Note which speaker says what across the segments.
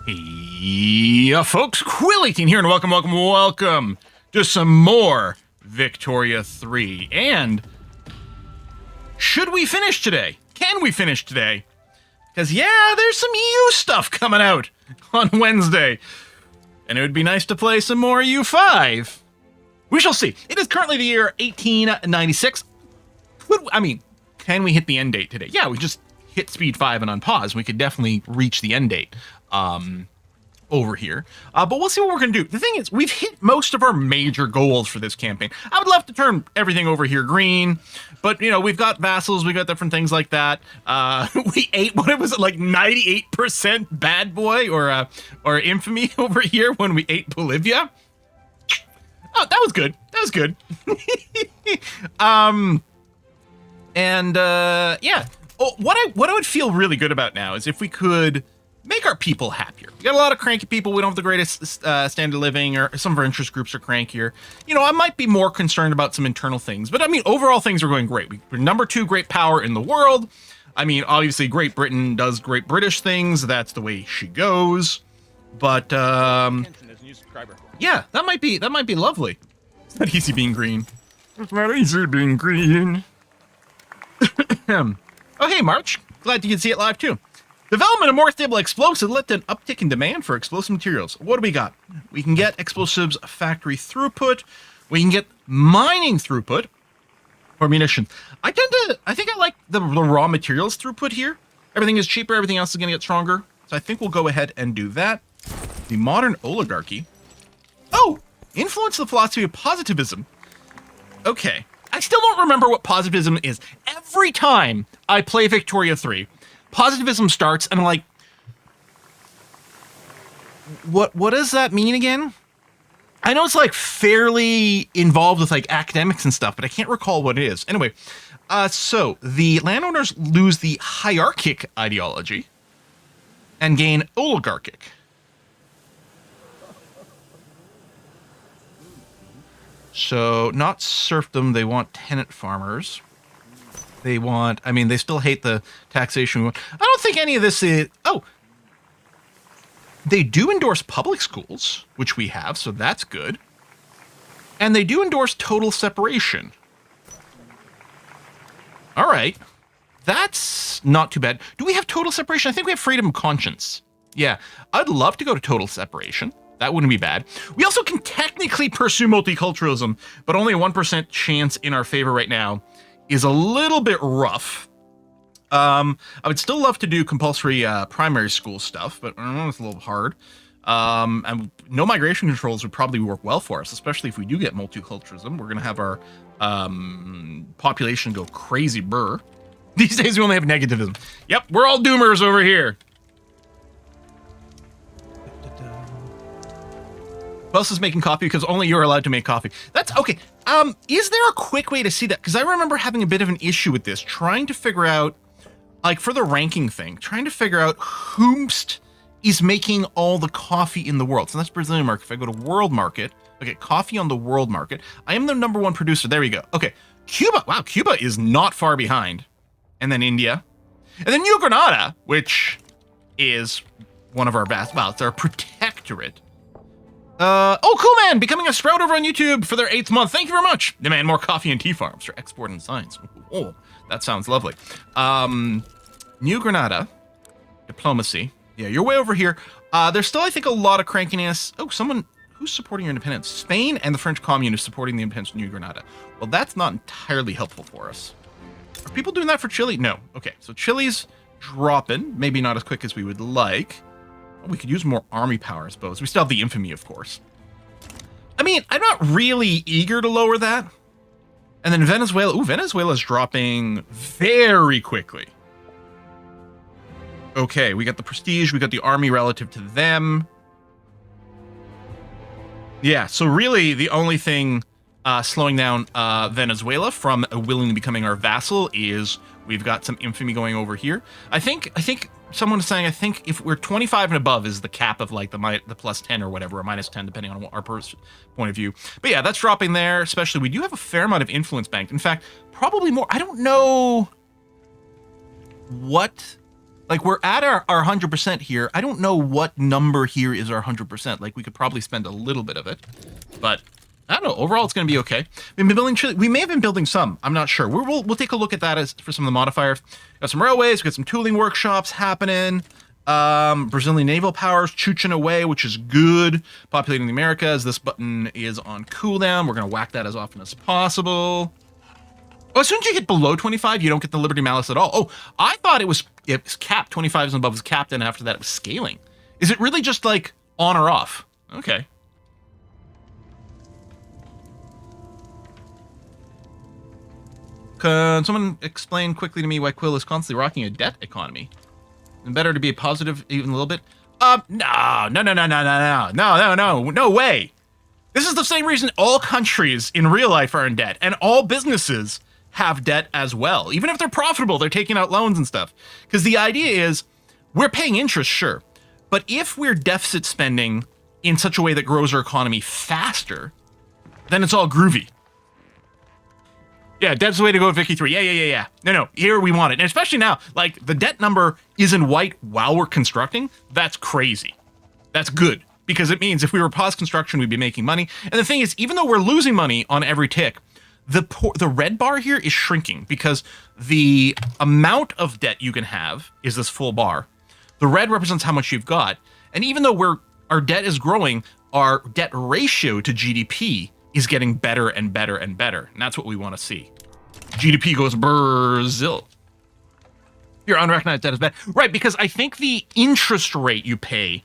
Speaker 1: Yeah, folks, Quill18 here, and welcome to some more Victoria 3. And should we finish today? Can we finish today? Because, yeah, there's some EU stuff coming out on Wednesday. And it would be nice to play some more EU5. We shall see. It is currently the year 1896. Can we hit the end date today? Yeah, we just hit speed 5 and unpause. We could definitely reach the end date over here. But we'll see what we're going to do. The thing is, we've hit most of our major goals for this campaign. I would love to turn everything over here green, but, you know, we've got vassals, we've got different things like that. We ate, what was it, like 98% bad boy or infamy over here when we ate Bolivia. Oh, that was good. That was good. Yeah. Oh, what I would feel really good about now is if we could make our people happier. We got a lot of cranky people. We don't have the greatest standard of living, or some of our interest groups are crankier. You know, I might be more concerned about some internal things, but I mean, overall things are going great. We're number 2 great power in the world. I mean, obviously Great Britain does great British things. That's the way she goes. But yeah, that might be lovely. It's not easy being green. It's not easy being green. Oh, hey, March. Glad you can see it live, too. Development of more stable explosives led to an uptick in demand for explosive materials. What do we got? We can get explosives factory throughput. We can get mining throughput for munitions. I think I like the raw materials throughput here. Everything is cheaper. Everything else is going to get stronger. So I think we'll go ahead and do that. The modern oligarchy. Oh, influence the philosophy of positivism. Okay. I still don't remember what positivism is. Every time I play Victoria 3, positivism starts, and I'm like, what does that mean again? I know it's like fairly involved with like academics and stuff, but I can't recall what it is. Anyway, so the landowners lose the hierarchic ideology and gain oligarchic. So, not serfdom, they want tenant farmers. They want, I mean, they still hate the taxation. I don't think any of this is, oh. They do endorse public schools, which we have, so that's good. And they do endorse total separation. All right. That's not too bad. Do we have total separation? I think we have freedom of conscience. Yeah, I'd love to go to total separation. That wouldn't be bad. We also can technically pursue multiculturalism, but only a 1% chance in our favor right now is a little bit rough. I would still love to do compulsory primary school stuff, but it's a little hard. And no migration controls would probably work well for us, especially if we do get multiculturalism. We're going to have our population go crazy burr. These days we only have negativism. Yep, we're all doomers over here. Who else is making coffee? Because only you're allowed to make coffee. That's okay. Is there a quick way to see that? Because I remember having a bit of an issue with this, trying to figure out, like for the ranking thing, trying to figure out whomst is making all the coffee in the world. So that's Brazilian market. If I go to world market, okay, coffee on the world market. I am the number 1 producer. There we go. Okay, Cuba. Wow, Cuba is not far behind. And then India. And then New Granada, which is one of our vast, well, it's our protectorate. Oh, cool, man, becoming a sprout over on YouTube for their 8th month. Thank you very much. Demand more coffee and tea farms for export and science. Oh, that sounds lovely. New Granada, diplomacy. Yeah, you're way over here. There's still, I think, a lot of crankiness. Oh, someone who's supporting your independence. Spain and the French Communists supporting the independence of New Granada. Well, that's not entirely helpful for us. Are people doing that for Chile? No. Okay, so Chile's dropping. Maybe not as quick as we would like. We could use more army power, I suppose. We still have the infamy, of course. I mean, I'm not really eager to lower that. And then Venezuela. Ooh, Venezuela's dropping very quickly. Okay, we got the prestige. We got the army relative to them. Yeah, so really the only thing slowing down Venezuela from willingly becoming our vassal is we've got some infamy going over here. I think someone is saying, I think if we're 25 and above is the cap of like the plus 10 or whatever, or minus 10, depending on our point of view. But yeah, that's dropping there, especially. We do have a fair amount of influence banked. In fact, probably more. I don't know what Like, we're at our 100% here. I don't know what number here is our 100%. Like, we could probably spend a little bit of it. But, I don't know. Overall, it's going to be okay. We've been building Chile. We may have been building some. I'm not sure. We'll take a look at that for some of the modifiers. Got some railways. We got some tooling workshops happening. Brazilian naval powers chuching away, which is good. Populating the Americas. This button is on cooldown. We're going to whack that as often as possible. Oh, as soon as you hit below 25, you don't get the Liberty Malice at all. Oh, I thought it was capped. 25 and above was capped, and after that it was scaling. Is it really just like on or off? Okay. Can someone explain quickly to me why Quill is constantly rocking a debt economy? And better to be positive even a little bit? No way. This is the same reason all countries in real life are in debt, and all businesses have debt as well. Even if they're profitable, they're taking out loans and stuff. Because the idea is, we're paying interest, sure, but if we're deficit spending in such a way that grows our economy faster, then it's all groovy. Yeah, debt's the way to go with Vicky 3. Yeah. No, here we want it. And especially now, like, the debt number is in white while we're constructing. That's crazy. That's good. Because it means if we were pause construction, we'd be making money. And the thing is, even though we're losing money on every tick, the red bar here is shrinking because the amount of debt you can have is this full bar. The red represents how much you've got. And even though our debt is growing, our debt ratio to GDP is getting better and better and better. And that's what we want to see. GDP goes Brazil. Your unrecognized debt is bad. Right, because I think the interest rate you pay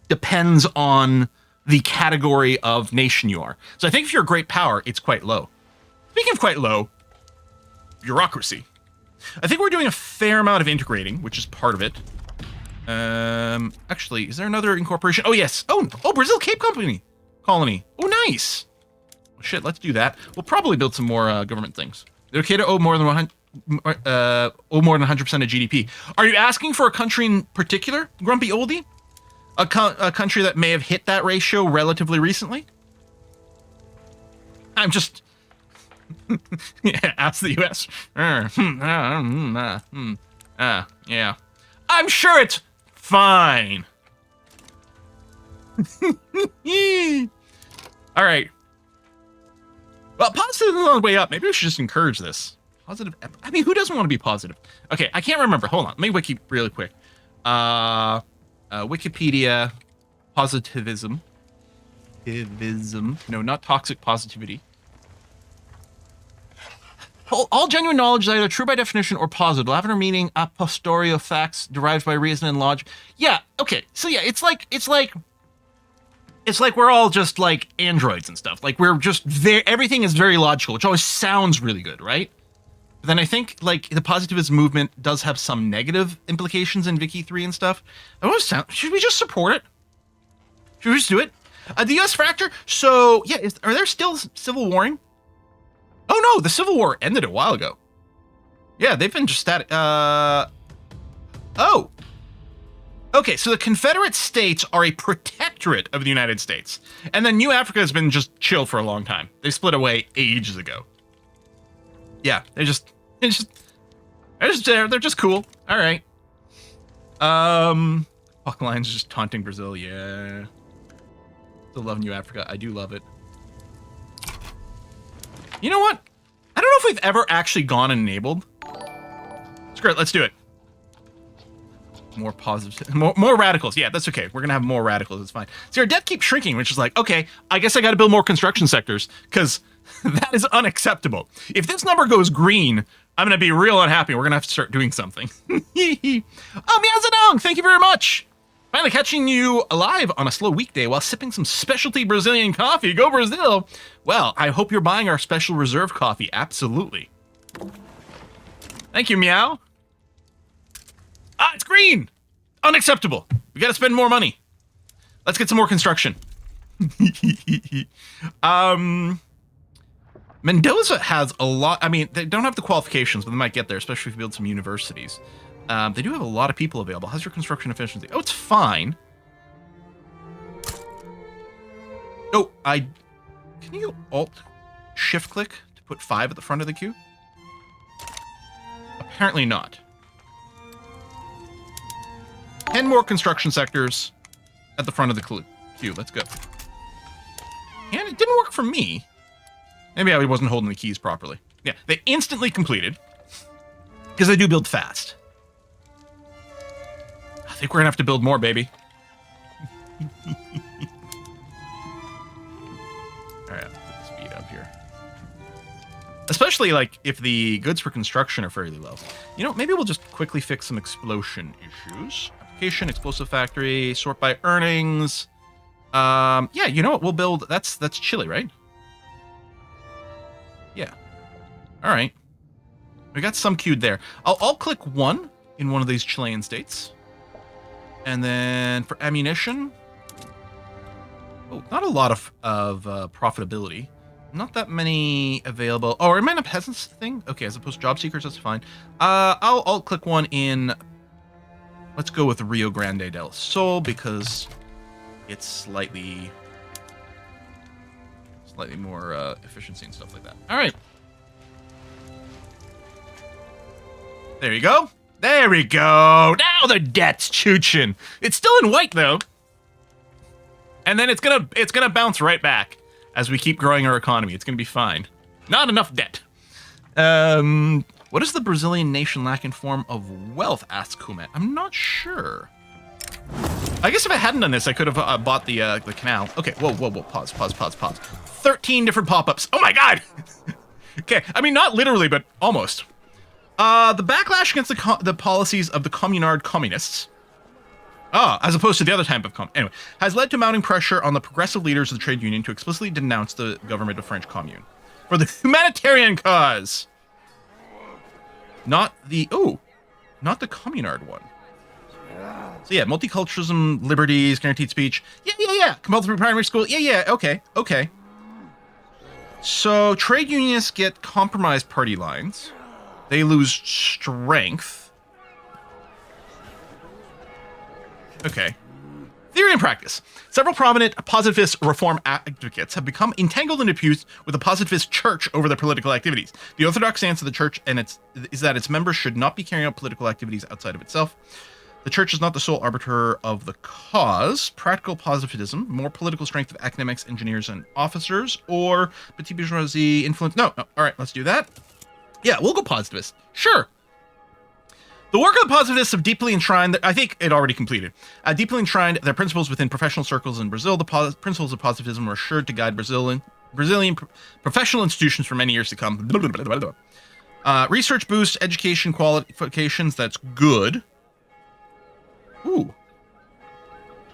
Speaker 1: depends on the category of nation you are. So I think if you're a great power, it's quite low. Speaking of quite low, bureaucracy. I think we're doing a fair amount of integrating, which is part of it. Actually, is there another incorporation? Oh, yes. Oh, Brazil Cape Colony. Oh, nice. Well, shit, let's do that. We'll probably build some more government things. They're okay to owe more than 100%. Owe more than 100% of GDP. Are you asking for a country in particular, Grumpy Oldie? A country that may have hit that ratio relatively recently? I'm just... yeah, ask the U.S. Yeah. I'm sure it's fine. All right. Well, positive is on the way up. Maybe we should just encourage this. Positive. I mean, who doesn't want to be positive? Okay, I can't remember. Hold on. Let me wiki really quick. Wikipedia. Positivism. No, not toxic positivity. All genuine knowledge is either true by definition or positive. Lavender meaning a posteriori of facts derived by reason and logic. Yeah, okay. So yeah, it's like we're all just like androids and stuff. Like we're just everything is very logical, which always sounds really good, right? But then I think like the positivist movement does have some negative implications in Vicky 3 and stuff. Should we just support it? Should we just do it? The US fracture. So yeah, are there still civil warring? Oh no, the Civil War ended a while ago. Yeah, they've been just static. Oh. Okay, so the Confederate States are a protectorate of the United States. And then New Africa has been just chill for a long time. They split away ages ago. Yeah, they're just cool. All right. Puck Lions just taunting Brazil. Yeah. Still love New Africa. I do love it. You know what? I don't know if we've ever actually gone and enabled. Screw it, let's do it. More positive, more radicals. Yeah, that's okay. We're gonna have more radicals. It's fine. See, our debt keeps shrinking, which is like, okay, I guess I got to build more construction sectors because that is unacceptable. If this number goes green, I'm gonna be real unhappy. We're gonna have to start doing something. Oh, Miazadong, thank you very much. Finally catching you alive on a slow weekday while sipping some specialty Brazilian coffee. Go Brazil! Well, I hope you're buying our special reserve coffee. Absolutely. Thank you, Meow. Ah, it's green! Unacceptable. We gotta spend more money. Let's get some more construction. Mendoza has a lot. I mean, they don't have the qualifications, but they might get there, especially if you build some universities. They do have a lot of people available. How's your construction efficiency? Oh, it's fine. Oh, can you Alt-Shift click to put 5 at the front of the queue? Apparently not. 10 more construction sectors at the front of the queue. Let's go. And it didn't work for me. Maybe I wasn't holding the keys properly. Yeah, they instantly completed. Because they do build fast. I think we're going to have to build more, baby. Alright, put the speed up here. Especially, like, if the goods for construction are fairly low. You know, maybe we'll just quickly fix some explosion issues. Application, explosive factory, sort by earnings. Yeah, you know what? We'll build... That's Chile, right? Yeah. Alright. We got some queued there. I'll click 1 in one of these Chilean states. And then for ammunition... Oh, not a lot of profitability. Not that many available. Oh, am I in a peasants thing? Okay, as opposed to job seekers, that's fine. I'll click 1 in... Let's go with Rio Grande del Sol because it's slightly more efficiency and stuff like that. All right. There you go. There we go. Now the debt's chooching. It's still in white though. And then it's gonna bounce right back as we keep growing our economy. It's gonna be fine. Not enough debt. What does the Brazilian nation lack in form of wealth? Asks Kumet. I'm not sure. I guess if I hadn't done this, I could have bought the canal. Okay, whoa. Pause. 13 different pop-ups. Oh my god! Okay, I mean, not literally, but almost. The backlash against the policies of the communard communists, as opposed to the other type of anyway, has led to mounting pressure on the progressive leaders of the trade union to explicitly denounce the government of French Commune for the humanitarian cause. Not the communard one. So yeah, multiculturalism, liberties, guaranteed speech. Yeah. Compulsory primary school. Yeah. Okay. So trade unionists get compromised party lines. They lose strength. Okay. Theory and practice. Several prominent positivist reform advocates have become entangled in disputes with the positivist church over their political activities. The orthodox stance of the church is that its members should not be carrying out political activities outside of itself. The church is not the sole arbiter of the cause. Practical positivism, more political strength of academics, engineers, and officers, or petit bourgeoisie influence. No. All right, let's do that. Yeah, we'll go positivist. Sure. The work of the positivists have deeply enshrined, I think it already completed, deeply enshrined their principles within professional circles in Brazil. The principles of positivism were assured to guide Brazilian professional institutions for many years to come. Research boosts education qualifications. That's good. Ooh.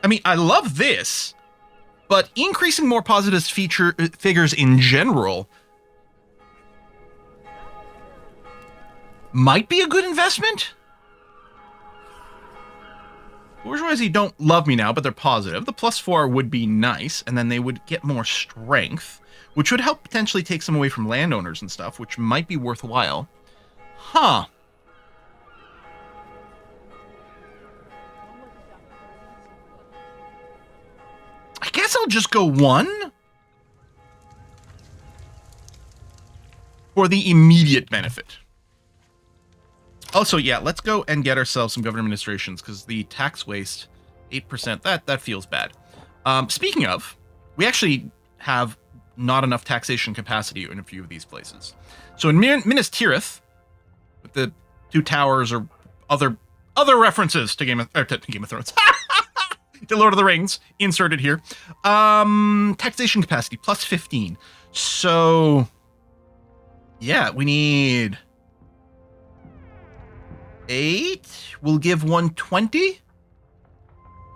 Speaker 1: I mean, I love this, but increasing more positivist figures in general might be a good investment. Bourgeoisie don't love me now, but they're positive. The +4 would be nice, and then they would get more strength, which would help potentially take some away from landowners and stuff, which might be worthwhile. Huh. I guess I'll just go 1 for the immediate benefit. Also, yeah, let's go and get ourselves some government administrations because the tax waste, 8%, that feels bad. Speaking of, we actually have not enough taxation capacity in a few of these places. So in Minas Tirith, with the 2 towers or other references to Game of Thrones, to Lord of the Rings inserted here, taxation capacity +15. So yeah, we need 8. We'll give 120.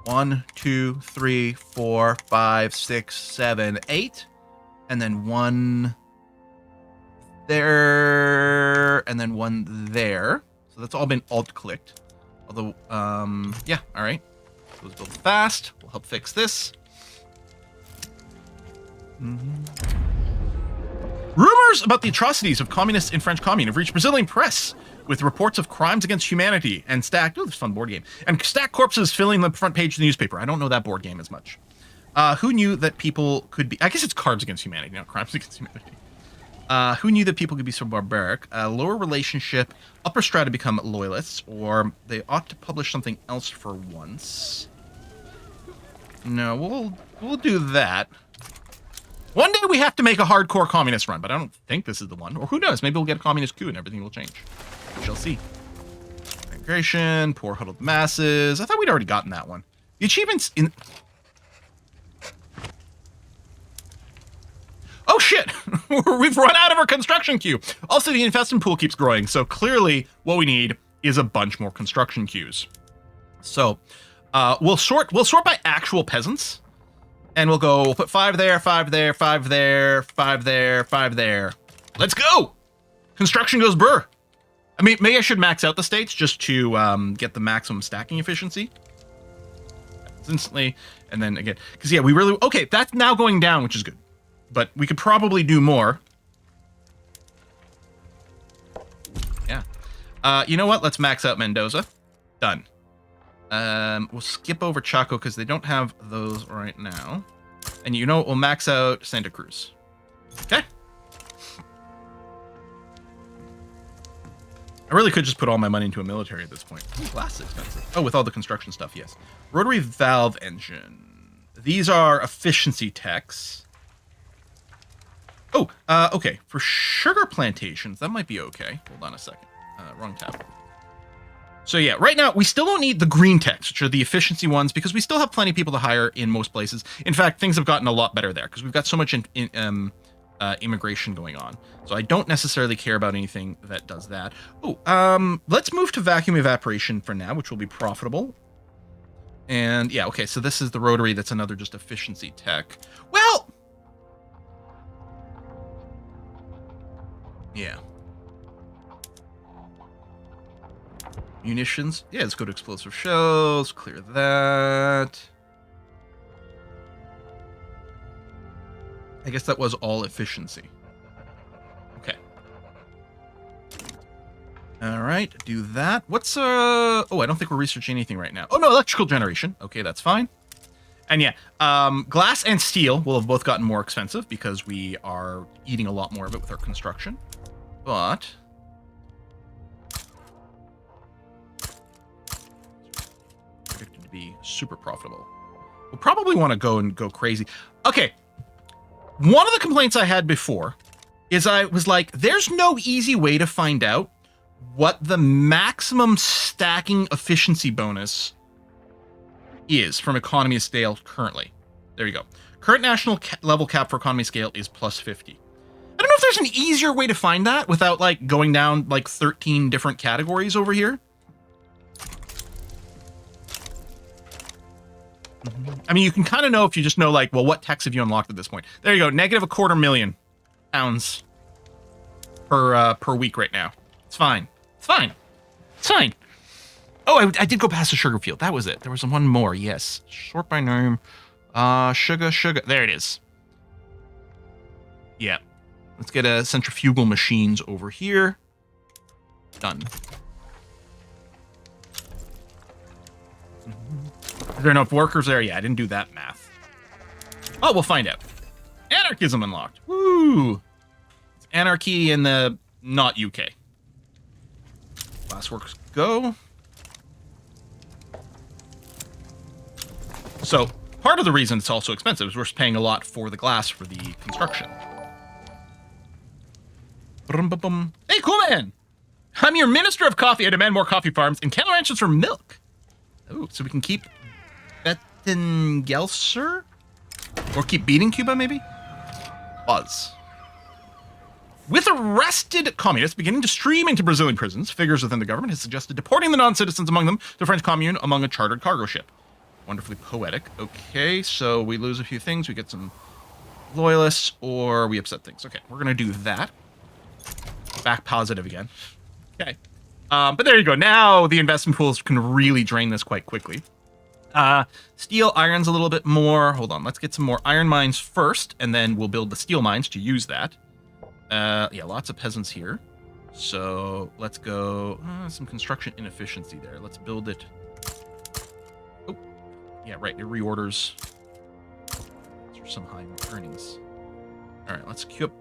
Speaker 1: 1, 2, 3, 4, 5, 6, 7, 8. And then 1 there. And then 1 there. So that's all been alt-clicked. Although, yeah, all right. Those build fast. We'll help fix this. Rumors about the atrocities of communists in French Commune have reached Brazilian press, with reports of crimes against humanity and stacked... Oh, this fun board game. And stacked corpses filling the front page of the newspaper. I don't know that board game as much. Who knew that people could be... I guess it's Cards Against Humanity, not Crimes Against Humanity. Who knew that people could be so barbaric? Lower relationship, upper strata become loyalists, or they ought to publish something else for once. No, we'll do that. One day we have to make a hardcore communist run, but I don't think this is the one. Or who knows? Maybe we'll get a communist coup and everything will change. We shall see. Migration, poor huddled masses. I thought we'd already gotten that one. The achievements in... Oh shit! We've run out of our construction queue. Also, the investment pool keeps growing, so clearly what we need is a bunch more construction queues. So we'll sort by actual peasants, and we'll put 5 there, 5 there, 5 there, 5 there, 5 there. Let's go! Construction goes burr. I mean, maybe I should max out the states just to get the maximum stacking efficiency. Instantly, and then again, because yeah, we really okay. That's now going down, which is good. But we could probably do more. Yeah. You know what? Let's max out Mendoza. Done. We'll skip over Chaco because they don't have those right now. And you know what? We'll max out Santa Cruz. Okay. I really could just put all my money into a military at this point. Ooh, glass is expensive. Oh, with all the construction stuff, yes. Rotary valve engine. These are efficiency techs. Oh, okay. For sugar plantations, that might be okay. Hold on a second. Wrong tab. So yeah, right now, we still don't need the green techs, which are the efficiency ones, because we still have plenty of people to hire in most places. In fact, things have gotten a lot better there, because we've got so much immigration going on. So I don't necessarily care about anything that does that. Oh, let's move to vacuum evaporation for now, which will be profitable. And yeah, okay, so this is the rotary. That's another just efficiency tech. Well... yeah. Munitions. Yeah, let's go to explosive shells. Clear that. I guess that was all efficiency. Okay. All right, do that. What's oh, I don't think we're researching anything right now. Oh no, electrical generation. Okay, that's fine. And yeah, glass and steel will have both gotten more expensive because we are eating a lot more of it with our construction. But predicted to be super profitable. We'll probably want to go crazy. Okay. One of the complaints I had before is I was like, there's no easy way to find out what the maximum stacking efficiency bonus is from economy of scale currently. There you go. Current national level cap for economy scale is plus 50. I don't know if there's an easier way to find that without like going down like 13 different categories over here. I mean, you can kind of know if you just know like, well, what techs have you unlocked at this point? There you go. Negative £250,000 per week right now. It's fine. It's fine. It's fine. Oh, I did go past the sugar field. That was it. There was one more. Yes. Sort by name. Sugar. There it is. Yeah. Let's get a centrifugal machines over here. Done. Is there enough workers there? Yeah, I didn't do that math. Oh, we'll find out. Anarchism unlocked. Woo! It's anarchy in the not UK. Glassworks go. So, part of the reason it's also expensive is we're paying a lot for the glass for the construction. Hey, cool man! I'm your Minister of Coffee. I demand more coffee farms and cattle ranches for milk. Oh, so we can keep Bettengelser? Or keep beating Cuba, maybe? Buzz. With arrested communists beginning to stream into Brazilian prisons, figures within the government have suggested deporting the non-citizens among them to French Commune among a chartered cargo ship. Wonderfully poetic. Okay, so we lose a few things. We get some loyalists, or we upset things. Okay, we're going to do that. Back positive again. Okay. But there you go. Now the investment pools can really drain this quite quickly. Steel, iron's a little bit more. Hold on. Let's get some more iron mines first, and then we'll build the steel mines to use that. Yeah, lots of peasants here. So let's go. Some construction inefficiency there. Let's build it. Oh, yeah, right. It reorders. Those are some high earnings. All right, let's queue up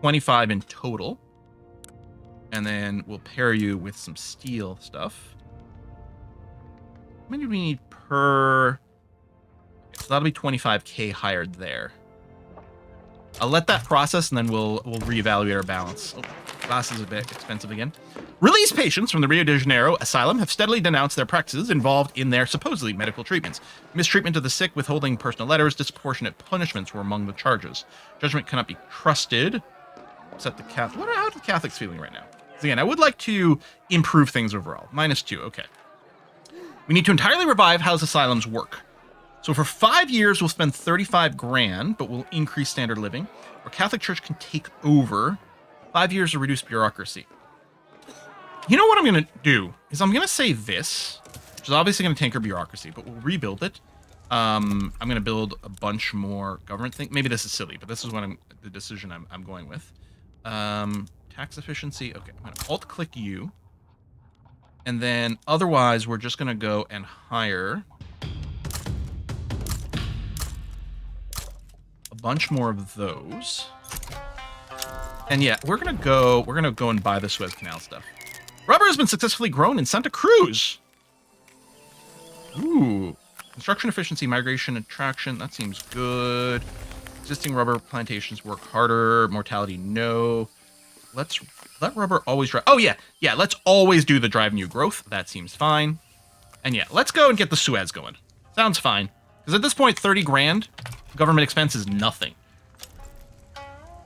Speaker 1: 25 in total. And then we'll pair you with some steel stuff. How many do we need per... Okay, so that'll be 25k hired there. I'll let that process, and then we'll reevaluate our balance. Oh, glass is a bit expensive again. Released patients from the Rio de Janeiro asylum have steadily denounced their practices involved in their supposedly medical treatments. Mistreatment of the sick, withholding personal letters, disproportionate punishments were among the charges. Judgment cannot be trusted. Set the Catholic. How are the Catholics feeling right now? Again, I would like to improve things overall. -2, okay. We need to entirely revive how asylums work. So for 5 years, we'll spend 35 grand, but we'll increase standard living. Our Catholic Church can take over. 5 years to reduce bureaucracy. You know what I'm going to do is I'm going to say this, which is obviously going to tank our bureaucracy, but we'll rebuild it. I'm going to build a bunch more government things. Maybe this is silly, but this is what the decision I'm going with. Tax efficiency. Okay, I'm going to alt-click you. And then otherwise, we're just going to go and hire a bunch more of those. And yeah, we're going to go and buy the Suez Canal stuff. Rubber has been successfully grown in Santa Cruz. Ooh. Construction efficiency, migration, attraction. That seems good. Existing rubber plantations work harder. Mortality, no. Let's let rubber always drive. Oh, yeah. Yeah, let's always do the drive new growth. That seems fine. And yeah, let's go and get the Suez going. Sounds fine. Because at this point, 30 grand, government expense is nothing.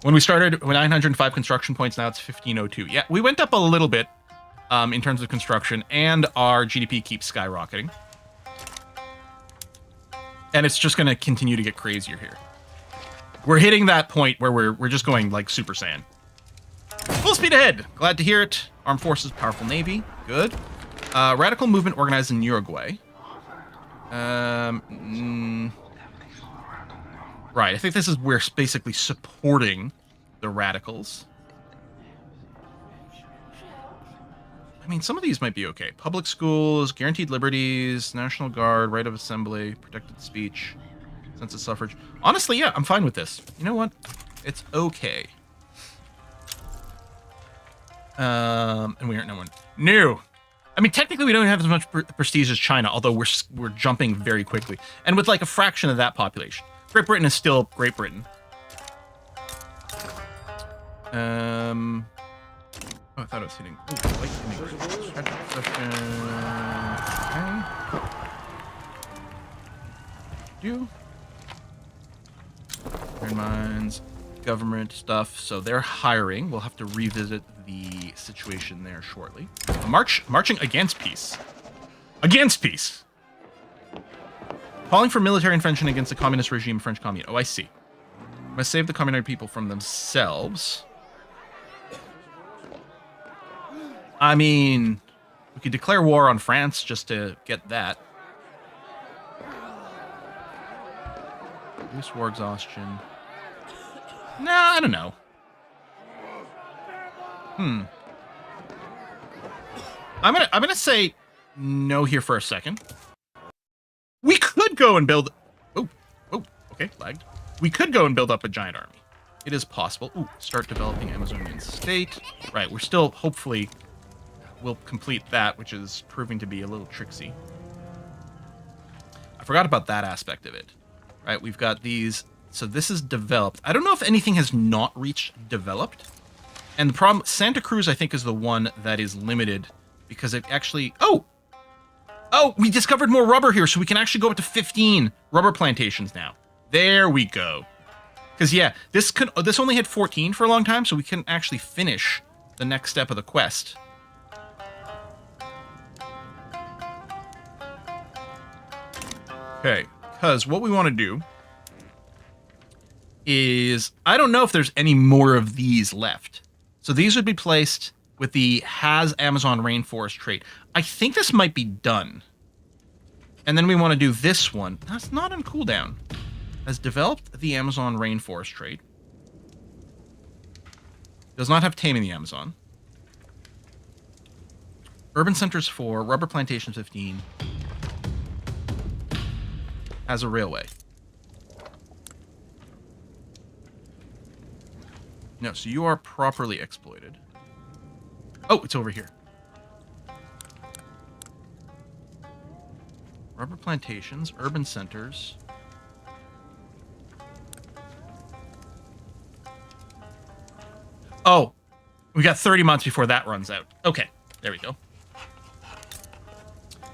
Speaker 1: When we started with 905 construction points, now it's 1502. Yeah, we went up a little bit in terms of construction, and our GDP keeps skyrocketing. And it's just going to continue to get crazier here. We're hitting that point where we're just going like Super Saiyan. Full speed ahead. Glad to hear it. Armed Forces, powerful Navy. Good. Radical movement organized in Uruguay. Right, I think this is where basically supporting the radicals. I mean, some of these might be okay. Public schools, guaranteed liberties, National Guard, right of assembly, protected speech, census suffrage. Honestly, yeah, I'm fine with this. You know what? It's okay. And we aren't no one new. I mean, technically, we don't have as much prestige as China, although we're jumping very quickly, and with like a fraction of that population. Great Britain is still Great Britain. Oh, I thought it was hitting. Oh, light hitting. Okay. Do. Iron mines, government stuff. So they're hiring. We'll have to revisit the situation there shortly. Marching against peace. Against peace. Calling for military intervention against the communist regime, French Commune. Oh, I see. Must save the communist people from themselves. I mean, we could declare war on France just to get that. Reduce war exhaustion. Nah, I don't know. I'm gonna say no here for a second. We could go and build. Oh, okay, lagged. We could go and build up a giant army. It is possible. Ooh, start developing Amazonian state. Right, we're still hopefully we'll complete that, which is proving to be a little tricksy. I forgot about that aspect of it. Right, we've got these. So this is developed. I don't know if anything has not reached developed. And the problem, Santa Cruz, I think, is the one that is limited because it actually. Oh, we discovered more rubber here, so we can actually go up to 15 rubber plantations now. There we go. Because yeah, this only had 14 for a long time, so we can actually finish the next step of the quest. Okay, because what we want to do is, I don't know if there's any more of these left. So these would be placed with the has Amazon rainforest trait. I think this might be done. And then we want to do this one. That's not on cooldown. Has developed the Amazon rainforest trait. Does not have Taming the Amazon. Urban centers 4, rubber plantations 15. Has a railway. No, so you are properly exploited. Oh, it's over here. Rubber plantations, urban centers. Oh, we got 30 months before that runs out. Okay, there we go.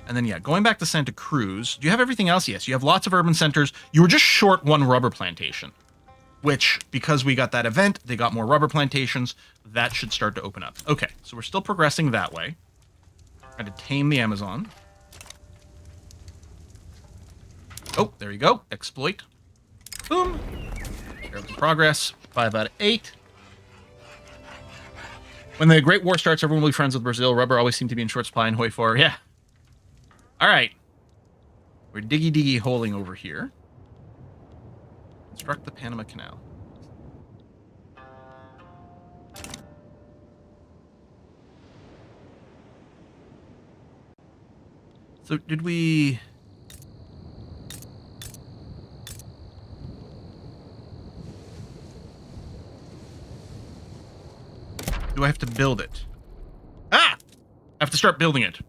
Speaker 1: And then, yeah, going back to Santa Cruz. Do you have everything else? Yes, you have lots of urban centers. You were just short one rubber plantation, which, because we got that event, they got more rubber plantations. That should start to open up. Okay, so we're still progressing that way. Trying to tame the Amazon. Oh, there you go. Exploit. Boom. There's progress. 5 out of 8. When the Great War starts, everyone will be friends with Brazil. Rubber always seemed to be in short supply in Hoi 4. Yeah. All right. We're diggy holing over here. Construct the Panama Canal. So did we... Do I have to build it? Ah! I have to start building it.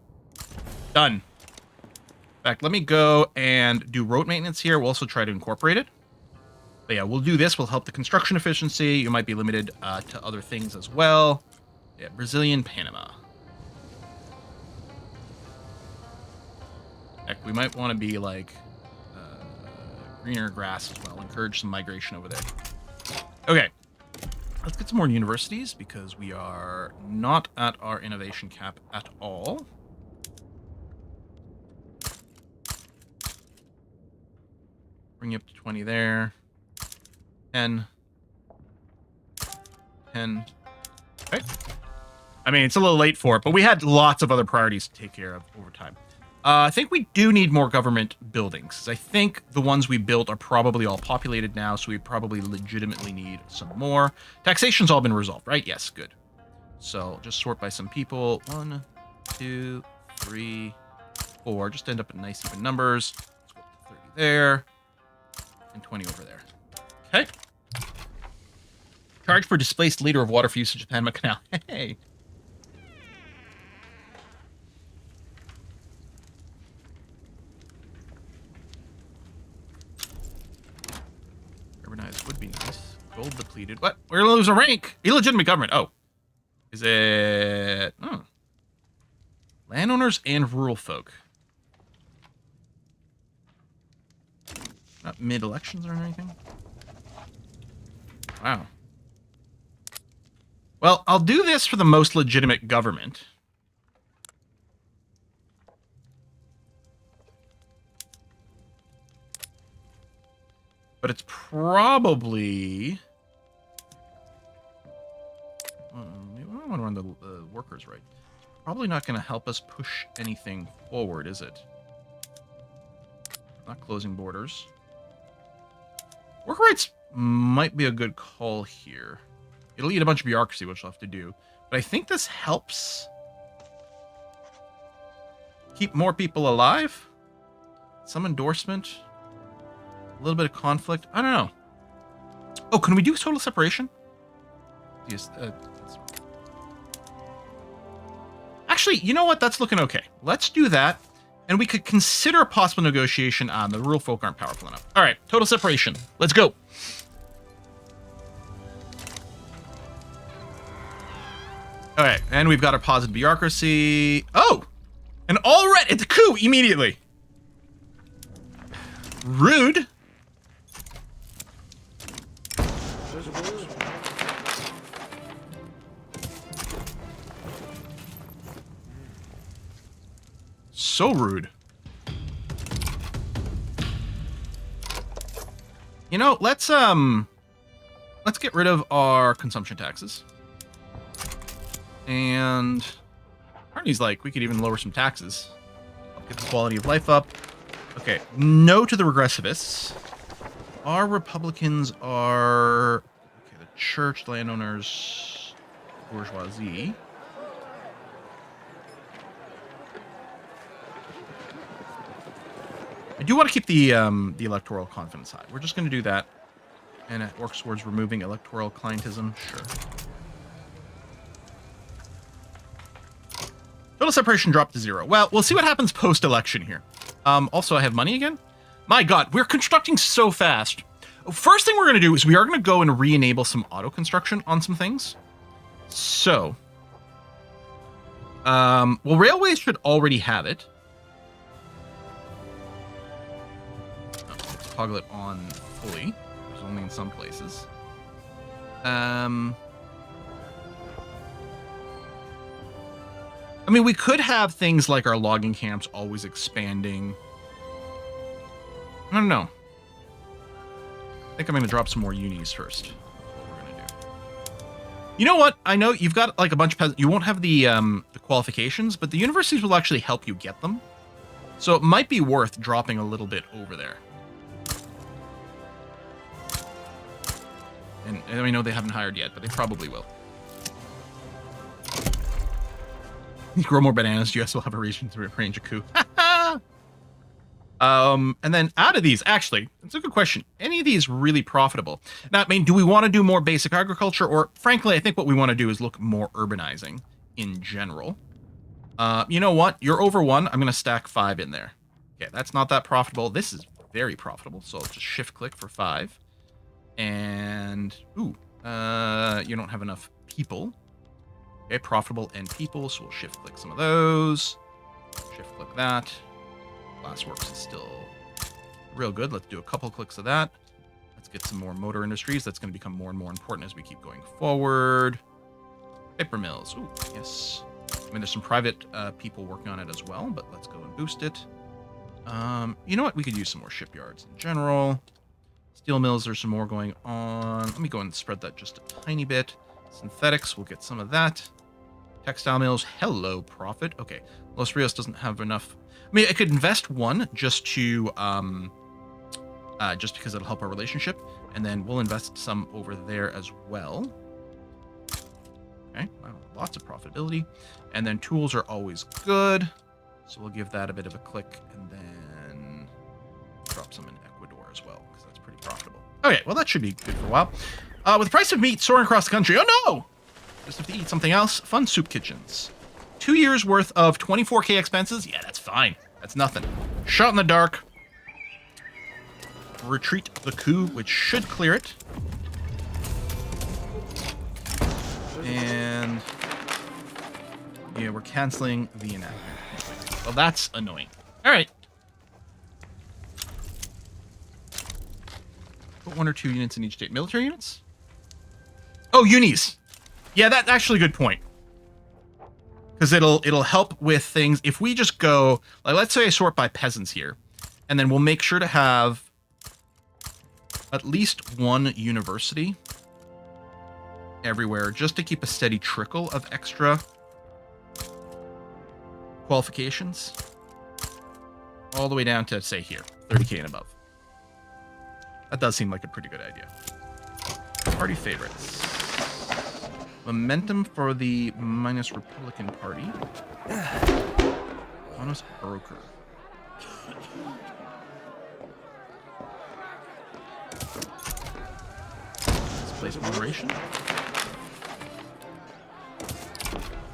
Speaker 1: Done. In fact, let me go and do road maintenance here. We'll also try to incorporate it. But yeah, we'll do this. We'll help the construction efficiency. You might be limited to other things as well. Yeah, Brazilian Panama. Heck, we might want to be like greener grass as well. Encourage some migration over there. Okay. Let's get some more universities because we are not at our innovation cap at all. Bring you up to 20 there. 10. 10. Okay. I mean, it's a little late for it, but we had lots of other priorities to take care of over time. I think we do need more government buildings. I think the ones we built are probably all populated now, so we probably legitimately need some more. Taxation's all been resolved, right? Yes, good. So just sort by some people. 1, 2, 3, 4. Just end up at nice even numbers. Let's go up to 30 there. And 20 over there. Okay. Charge for displaced liter of water for usage of Panama Canal. Hey. Urbanized would be nice. Gold depleted. What? We're gonna lose a rank. Illegitimate government. Oh. Is it... Oh. Landowners and rural folk. Not mid-elections or anything? Wow. Well, I'll do this for the most legitimate government. But it's probably... maybe I want to run the workers right. Probably not going to help us push anything forward, is it? Not closing borders. Worker rights might be a good call here. It'll eat a bunch of bureaucracy, which I'll have to do. But I think this helps keep more people alive. Some endorsement. A little bit of conflict. I don't know. Oh, can we do total separation? Yes. Actually, you know what? That's looking okay. Let's do that. And we could consider a possible negotiation on the rural folk aren't powerful enough. All right, total separation. Let's go. All right, and we've got our positive bureaucracy. Oh, and already it's a coup immediately. Rude. So rude. You know, let's get rid of our consumption taxes. And Harney's like, we could even lower some taxes. Get the quality of life up. Okay, no to the regressivists. Our Republicans are... Okay, the church, landowners, bourgeoisie. I do want to keep the electoral confidence high. We're just going to do that. And it works towards removing electoral clientism. Sure. Total separation dropped to 0. Well, we'll see what happens post-election here. Also, I have money again. My God, we're constructing so fast. First thing we're going to do is we are going to go and re-enable some auto construction on some things. So, well, railways should already have it. Let's toggle it on fully. There's only in some places. I mean, we could have things like our logging camps always expanding. I don't know. I think I'm going to drop some more unis first. That's what we're going to do. You know what? I know you've got like a bunch of peasants. You won't have the qualifications, but the universities will actually help you get them. So it might be worth dropping a little bit over there. And I know they haven't hired yet, but they probably will. You grow more bananas, US will have a reason to arrange a coup. And then out of these, actually, it's a good question. Any of these really profitable? Now, I mean, do we want to do more basic agriculture? Or frankly, I think what we want to do is look more urbanizing in general. You know what? You're over 1. I'm going to stack 5 in there. Okay, that's not that profitable. This is very profitable. So I'll just shift click for 5. And, ooh, you don't have enough people. Okay, profitable and people, so we'll shift click some of those. Shift click that. Glassworks is still real good. Let's do a couple clicks of that. Let's get some more motor industries. That's going to become more and more important as we keep going forward. Paper mills. Ooh, yes. I mean, there's some private people working on it as well, but let's go and boost it. You know what? We could use some more shipyards in general. Steel mills, there's some more going on. Let me go and spread that just a tiny bit. Synthetics, we'll get some of that. Textile mills, hello, profit. Okay, Los Rios doesn't have enough. I mean, I could invest 1 just to, just because it'll help our relationship. And then we'll invest some over there as well. Okay, wow, lots of profitability. And then tools are always good. So we'll give that a bit of a click and then drop some in Ecuador as well, because that's pretty profitable. Okay, well, that should be good for a while. With the price of meat soaring across the country, oh no! Just have to eat something else. Fun soup kitchens. 2 years worth of 24K expenses? Yeah, that's fine. That's nothing. Shot in the dark. Retreat the coup, which should clear it. And yeah, we're canceling the enactment. Well, that's annoying. All right. Put 1 or 2 units in each state. Military units? Oh, unis. Yeah, that's actually a good point. Because it'll help with things. If we just go, like, let's say I sort by peasants here, and then we'll make sure to have at least 1 university everywhere, just to keep a steady trickle of extra qualifications, all the way down to, say, here, 30K and above. That does seem like a pretty good idea. Party favorites. Momentum for the minus Republican Party. Honest broker. Displace moderation.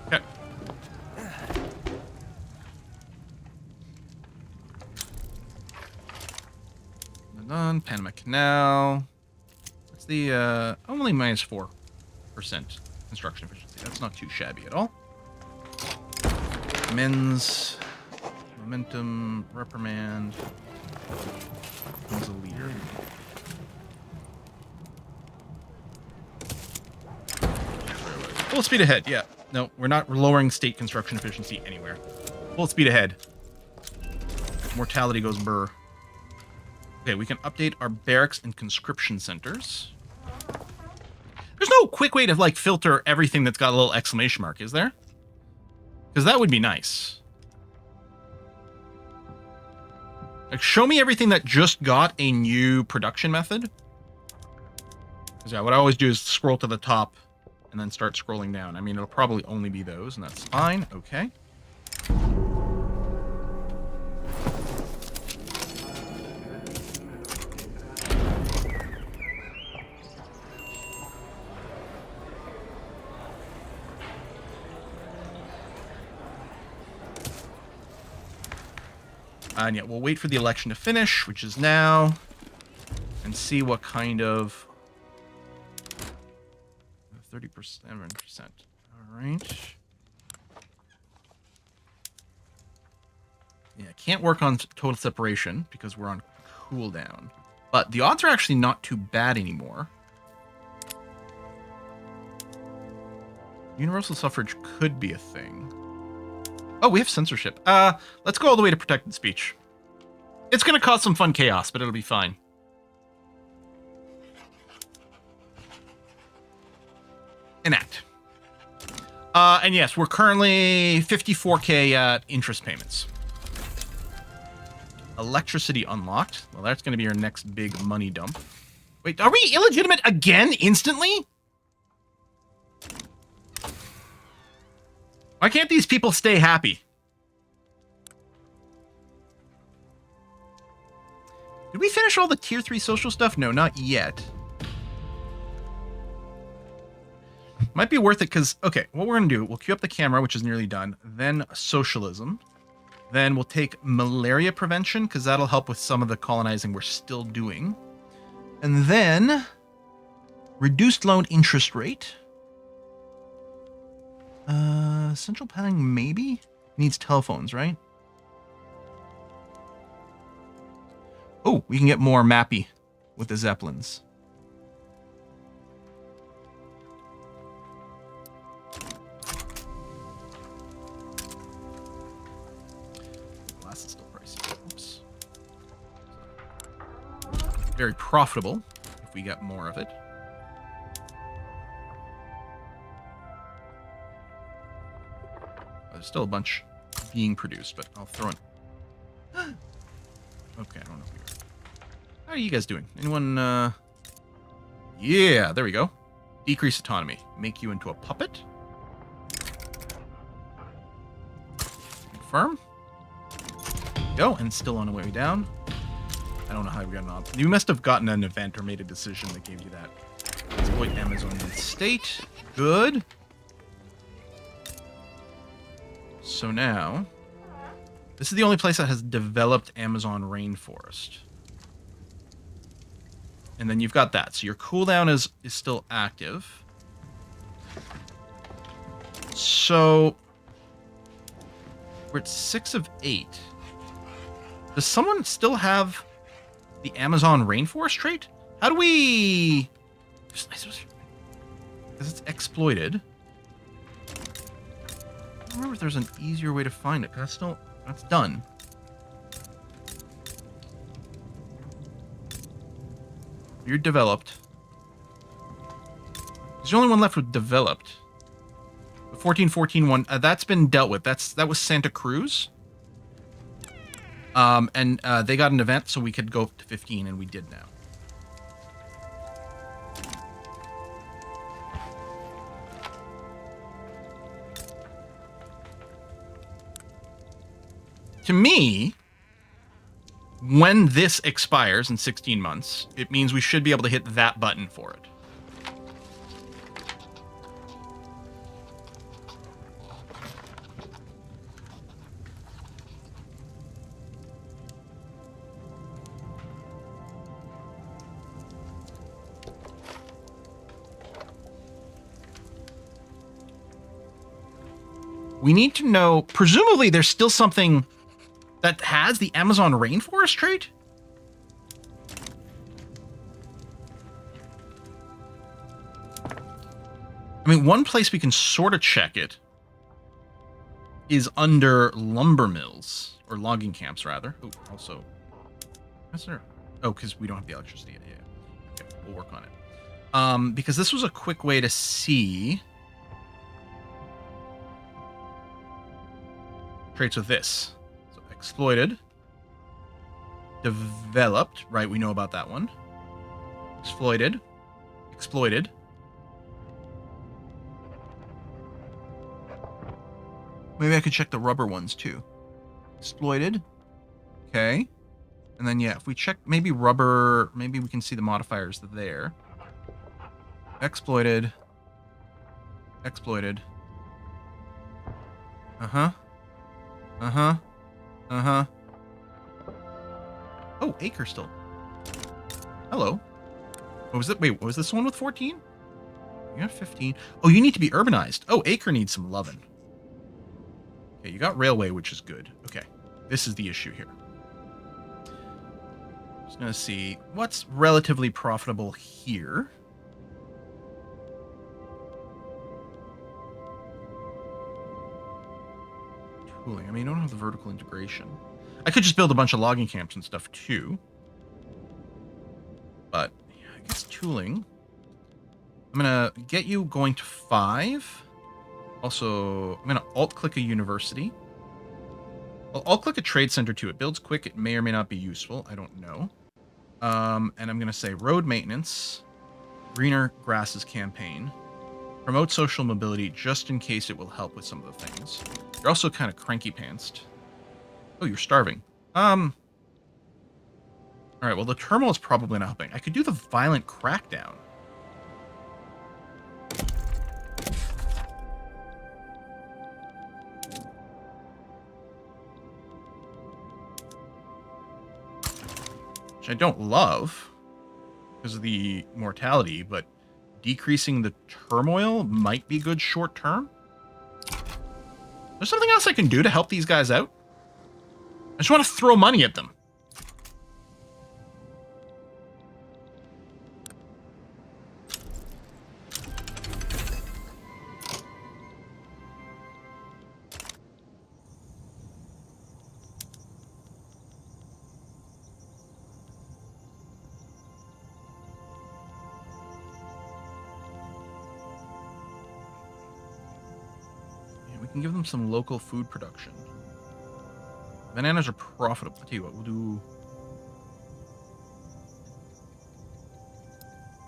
Speaker 1: Okay. Done. Panama Canal. What's the only minus 4% construction efficiency? That's not too shabby at all. Men's momentum, reprimand. Who's a leader? Full speed ahead. Yeah. No, we're not lowering state construction efficiency anywhere. Full speed ahead. Mortality goes burr. Okay, we can update our barracks and conscription centers. There's no quick way to, like, filter everything that's got a little exclamation mark, is there? Because that would be nice. Like, show me everything that just got a new production method. Because, yeah, what I always do is scroll to the top and then start scrolling down. I mean, it'll probably only be those, and that's fine. Okay. And yeah, we'll wait for the election to finish, which is now, and see what kind of 30%, 7%. All right. Yeah, can't work on total separation because we're on cooldown. But the odds are actually not too bad anymore. Universal suffrage could be a thing. Oh, we have censorship. Let's go all the way to protected speech. It's going to cause some fun chaos, but it'll be fine. Enact. And yes, we're currently 54K interest payments. Electricity unlocked. Well, that's going to be our next big money dump. Wait, are we illegitimate again instantly? Why can't these people stay happy? Did we finish all the tier 3 social stuff? No, not yet. Might be worth it because, okay, what we're going to do, we'll queue up the camera, which is nearly done, then socialism. Then we'll take malaria prevention because that'll help with some of the colonizing we're still doing. And then reduced loan interest rate. Central planning maybe? Needs telephones, right? Oh, we can get more mappy with the Zeppelins. Glass is still pricey. Oops. Very profitable if we get more of it. There's still a bunch being produced, but I'll throw it. Okay, I don't know. How are you guys doing? Anyone, Yeah, there we go. Decrease autonomy. Make you into a puppet. Confirm. Go, and still on the way down. I don't know how we got an option. You must have gotten an event or made a decision that gave you that. Exploit Amazon state. Good. So now, this is the only place that has developed Amazon rainforest. And then you've got that. So your cooldown is still active. So we're at 6 of 8. Does someone still have the Amazon rainforest trait? How do we... Because it's exploited. I don't remember if there's an easier way to find it. That's done. You're developed. There's the only one left with developed. The 1414 one, that's been dealt with. That was Santa Cruz. And they got an event, so we could go up to 15, and we did now. To me, when this expires in 16 months, it means we should be able to hit that button for it. We need to know, presumably there's still something that has the Amazon rainforest trait? I mean, one place we can sort of check it is under lumber mills, or logging camps, rather. Oh, also, is there? Oh, because we don't have the electricity yet. Yeah. Okay, we'll work on it. Because this was a quick way to see traits with this. So exploited, developed, right? We know about that one. Exploited, exploited. Maybe I could check the rubber ones too. Exploited. Okay. And then, yeah, if we check maybe rubber, maybe we can see the modifiers there. Exploited. Exploited. Uh-huh. Uh-huh. Uh-huh. Oh, Acre still. Hello. What was it? Wait, was this one with 14? You got 15. Oh, you need to be urbanized. Oh, Acre needs some lovin'. Okay, you got railway, which is good. Okay, this is the issue here. Just gonna see what's relatively profitable here. Tooling. I mean, I don't have the vertical integration. I could just build a bunch of logging camps and stuff too. But yeah, I guess tooling. I'm gonna get you going to 5. Also, I'm gonna alt-click a university. I'll alt-click a trade center too. It builds quick. It may or may not be useful. I don't know. And I'm gonna say road maintenance, greener grasses campaign, promote social mobility just in case it will help with some of the things. You're also kind of cranky-pantsed. Oh, you're starving. All right. Well, the turmoil is probably not helping. I could do the violent crackdown. Which I don't love because of the mortality, but decreasing the turmoil might be good short term. There's something else I can do to help these guys out. I just want to throw money at them. We can give them some local food production. Bananas are profitable. I'll tell you what, we'll do...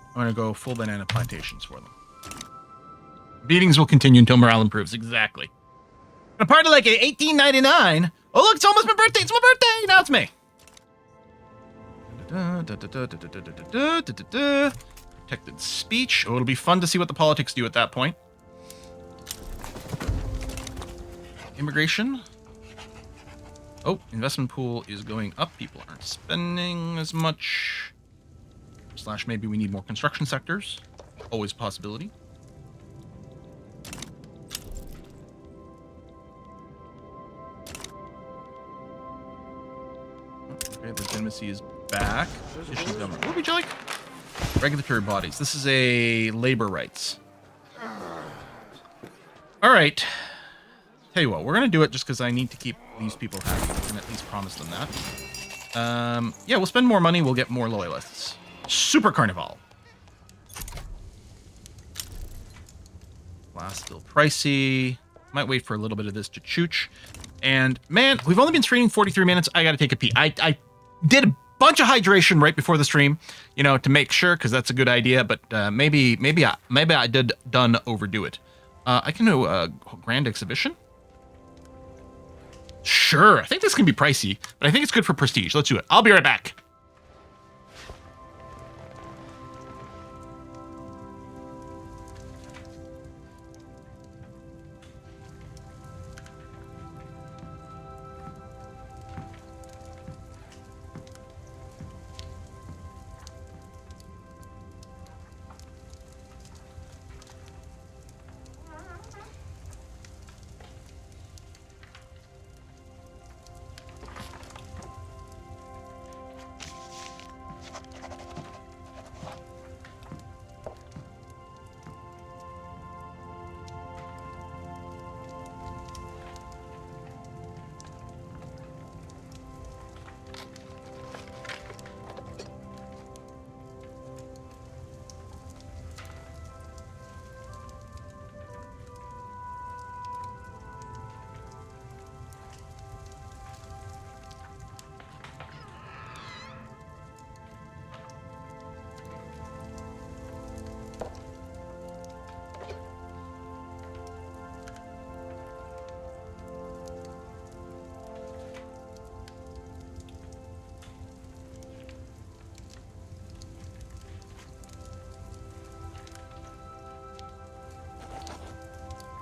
Speaker 1: I'm going to go full banana plantations for them. Beatings will continue until morale improves. Exactly. A party like 1899. Oh, look, it's almost my birthday. It's my birthday. Now it's May. Protected speech. Oh, it'll be fun to see what the politics do at that point. Immigration. Oh, investment pool is going up. People aren't spending as much. Slash maybe we need more construction sectors. Always a possibility. Okay, legitimacy is back. Petition government. What would you like? Regulatory bodies. This is a labor rights. All right. Tell you what, we're gonna do it just because I need to keep these people happy. I can at least promise them that. Yeah, we'll spend more money. We'll get more loyalists. Super Carnival. Glass still pricey. Might wait for a little bit of this to chooch. And man, we've only been streaming 43 minutes. I got to take a pee. I did a bunch of hydration right before the stream, you know, to make sure, because that's a good idea. But maybe I did overdo it. I can do a grand exhibition. Sure, I think this can be pricey, but I think it's good for prestige. Let's do it. I'll be right back.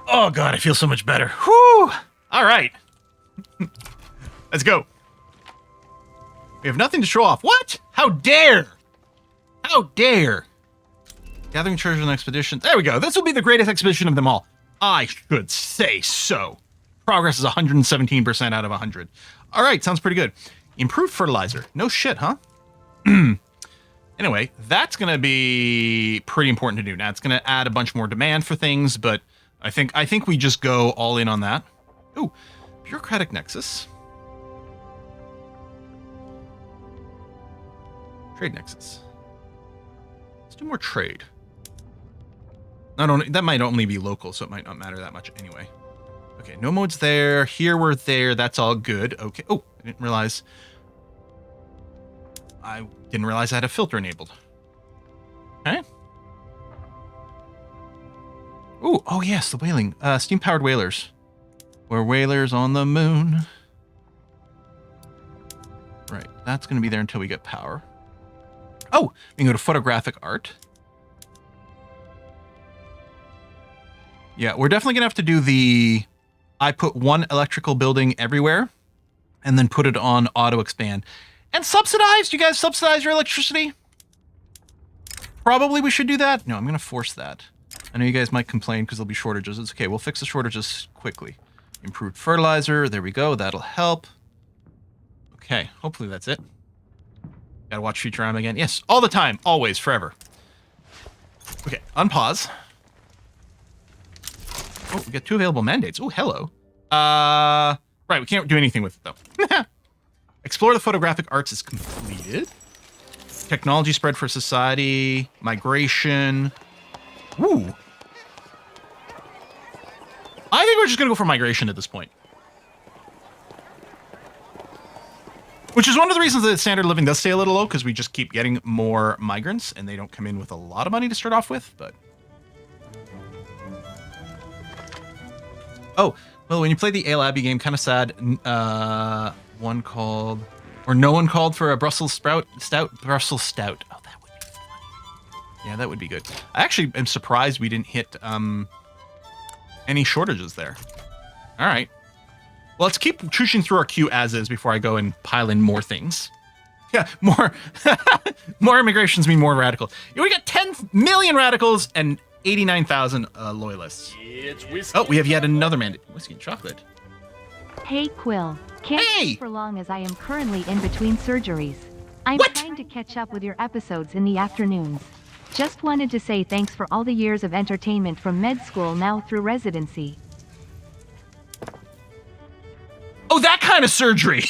Speaker 1: Oh, God, I feel so much better. Whew! All right. Let's go. We have nothing to show off. What? How dare? How dare? Gathering treasure on expedition. There we go. This will be the greatest expedition of them all. I should say so. Progress is 117% out of 100. All right, sounds pretty good. Improved fertilizer. No shit, huh? Anyway, that's going to be pretty important to do. Now, it's going to add a bunch more demand for things, but I think we just go all in on that. Ooh, bureaucratic nexus. Trade nexus. Let's do more trade. Not only that might only be local, so it might not matter that much anyway. Okay, no modes there. Here we're there. That's all good. Okay. Oh, I didn't realize I had a filter enabled. Okay. Ooh, oh yes, the whaling. Steam-powered whalers. We're whalers on the moon. Right, that's going to be there until we get power. Oh, we can go to photographic art. Yeah, we're definitely going to have to do the... I put one electrical building everywhere and then put it on auto expand. And subsidize? Do you guys subsidize your electricity? Probably we should do that. No, I'm going to force that. I know you guys might complain because there'll be shortages. It's okay. We'll fix the shortages quickly. Improved fertilizer. There we go. That'll help. Okay. Hopefully that's it. Gotta watch Futurama again. Yes, all the time. Always. Forever. Okay. Unpause. Oh, we got 2 available mandates. Oh, hello. Right. We can't do anything with it, though. Explore the photographic arts is completed. Technology spread for society. Migration. Ooh. I think we're just going to go for migration at this point. Which is one of the reasons that standard living does stay a little low, because we just keep getting more migrants, and they don't come in with a lot of money to start off with, but... Oh, well, when you play the Ale Abbey game, kind of sad. One called... Or no one called for a Brussels Stout. Brussels Stout. Oh, that would be funny. Yeah, that would be good. I actually am surprised we didn't hit any shortages there. All right. Well, let's keep pushing through our queue as is before I go and pile in more things. Yeah, more more immigrations mean more radical. Yeah, we got 10 million radicals and 89,000 loyalists. Oh, we have yet another mandate. Whiskey and chocolate.
Speaker 2: Hey, Quill. Can't stay for long as I am currently in between surgeries. I'm trying to catch up with your episodes in the afternoons. Just wanted to say thanks for all the years of entertainment from med school now through residency.
Speaker 1: Oh, that kind of surgery.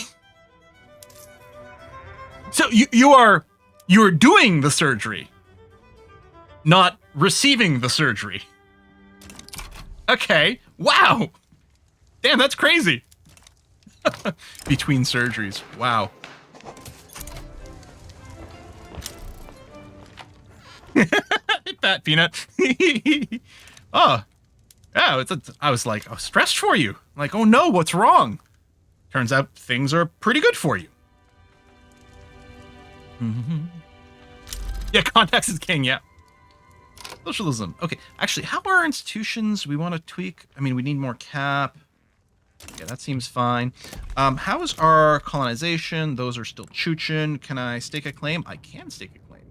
Speaker 1: So you are doing the surgery, not receiving the surgery. Okay. Wow. Damn, that's crazy. Between surgeries. Wow. Fat peanut. Oh. Yeah, I was stressed for you. Like, oh no, what's wrong? Turns out things are pretty good for you. Yeah, context is king, yeah. Socialism. Okay, actually, how are our institutions? We want to tweak. I mean, we need more cap. Yeah, that seems fine. How is our colonization? Those are still choochin'. Can I stake a claim? I can stake a claim.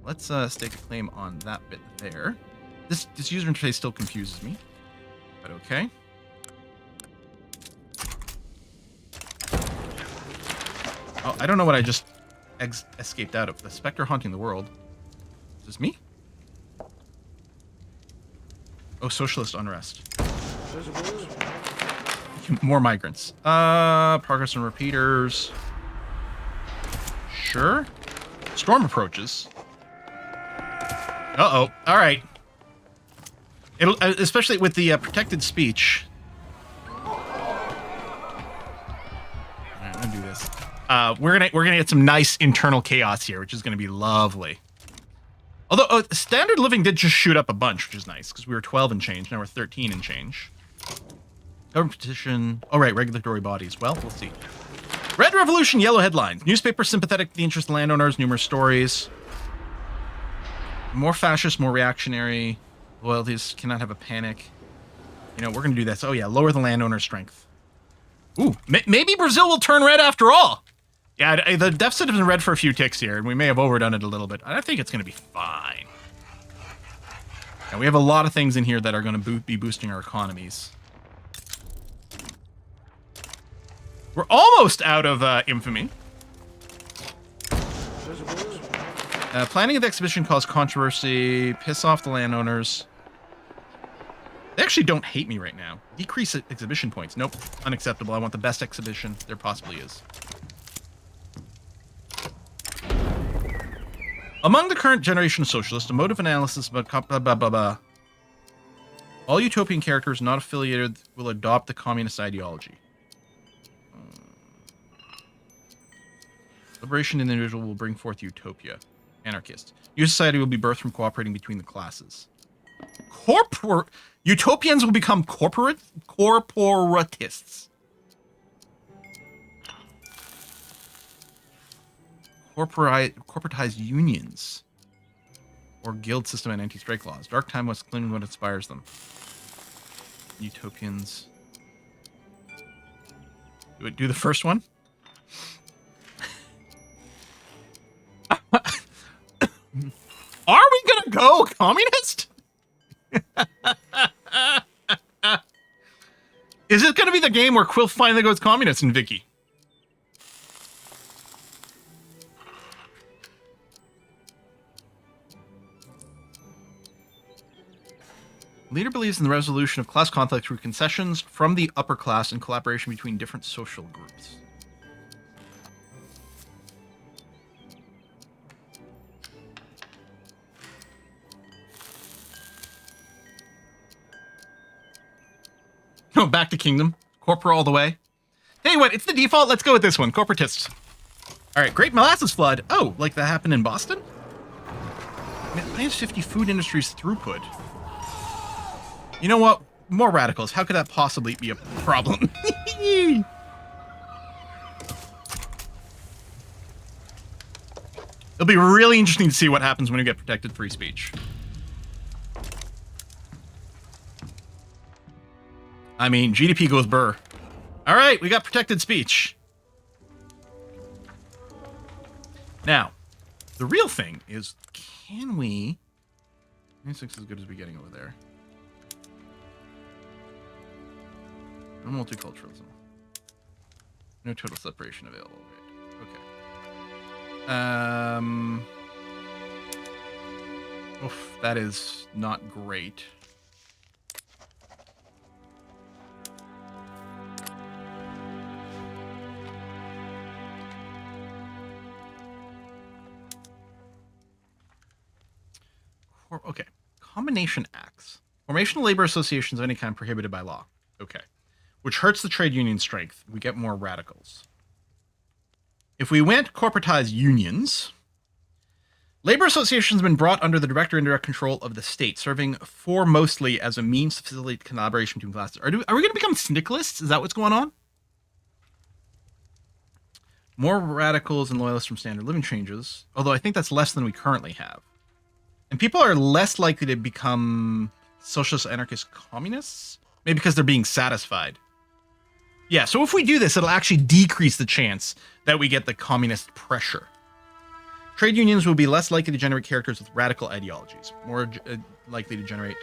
Speaker 1: Let's stake a claim on that bit there. This user interface still confuses me, but okay. Oh, I don't know what I just escaped out of. The specter haunting the world. Is this me? Oh, socialist unrest. More migrants. Progress on repeaters. Sure. Storm approaches. Uh-oh. All right. It'll, especially with the protected speech. All right, I'm gonna do this. We're gonna get some nice internal chaos here, which is gonna be lovely. Although standard living did just shoot up a bunch, which is nice because we were 12 and change. Now we're 13 and change. Government petition. Oh, right, regulatory bodies. Well, we'll see. Red Revolution, yellow headlines. Newspaper sympathetic to the interest of landowners. Numerous stories. More fascist, more reactionary. Loyalties cannot have a panic. You know, we're going to do this. Oh, yeah, lower the landowner strength. Ooh, maybe Brazil will turn red after all. Yeah, the deficit has been read for a few ticks here, and we may have overdone it a little bit. I think it's going to be fine. And we have a lot of things in here that are going to be boosting our economies. We're almost out of infamy. Planning of the exhibition caused controversy. Piss off the landowners. They actually don't hate me right now. Decrease exhibition points. Nope. Unacceptable. I want the best exhibition there possibly is. Among the current generation of socialists, a mode of analysis about all utopian characters not affiliated will adopt the communist ideology. Liberation in the individual will bring forth utopia. Anarchist. New society will be birthed from cooperating between the classes. Utopians will become corporatists. Corporatized unions. Or guild system and anti-strike laws. Dark time was clearly what inspires them. Utopians. Do the first one? Are we gonna go communist? Is it gonna be the game where Quill finally goes communist and Vicky? Leader believes in the resolution of class conflict through concessions from the upper class and collaboration between different social groups. No, back to kingdom. Corporate all the way. Hey, what? It's the default. Let's go with this one. Corporatists. All right. Great molasses flood. Oh, like that happened in Boston? Minus 50 food industry's throughput. You know what? More radicals. How could that possibly be a problem? It'll be really interesting to see what happens when you get protected free speech. I mean, GDP goes burr. All right, we got protected speech. Now, the real thing is, can we... 96 as good as we're getting over there. No multiculturalism. No total separation available. Right. Okay. Oof, that is not great. Okay. Combination acts. Formation of labor associations of any kind prohibited by law. Okay. Which hurts the trade union strength. We get more radicals. If we went corporatized unions, labor associations have been brought under the direct or indirect control of the state, serving for mostly as a means to facilitate collaboration between classes. Are we going to become syndicalists? Is that what's going on? More radicals and loyalists from standard living changes, although I think that's less than we currently have. And people are less likely to become socialist, anarchist, communists? Maybe because they're being satisfied. Yeah, so if we do this, it'll actually decrease the chance that we get the communist pressure. Trade unions will be less likely to generate characters with radical ideologies, more likely to generate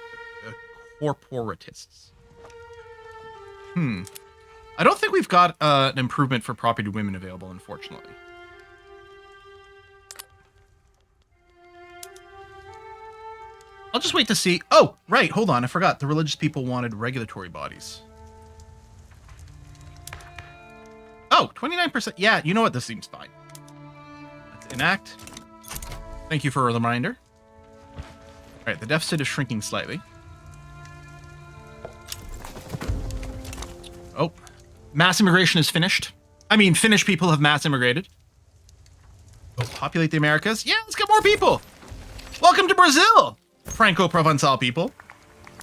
Speaker 1: corporatists. I don't think we've got an improvement for property to women available, unfortunately. I'll just wait to see. Oh, right. Hold on. I forgot. The religious people wanted regulatory bodies. Oh, 29%. Yeah, you know what? This seems fine. Let's enact. Thank you for a reminder. All right. The deficit is shrinking slightly. Oh, mass immigration is finished. I mean, Finnish people have mass immigrated. Oh, populate the Americas. Yeah, let's get more people. Welcome to Brazil. Franco-Provençal people.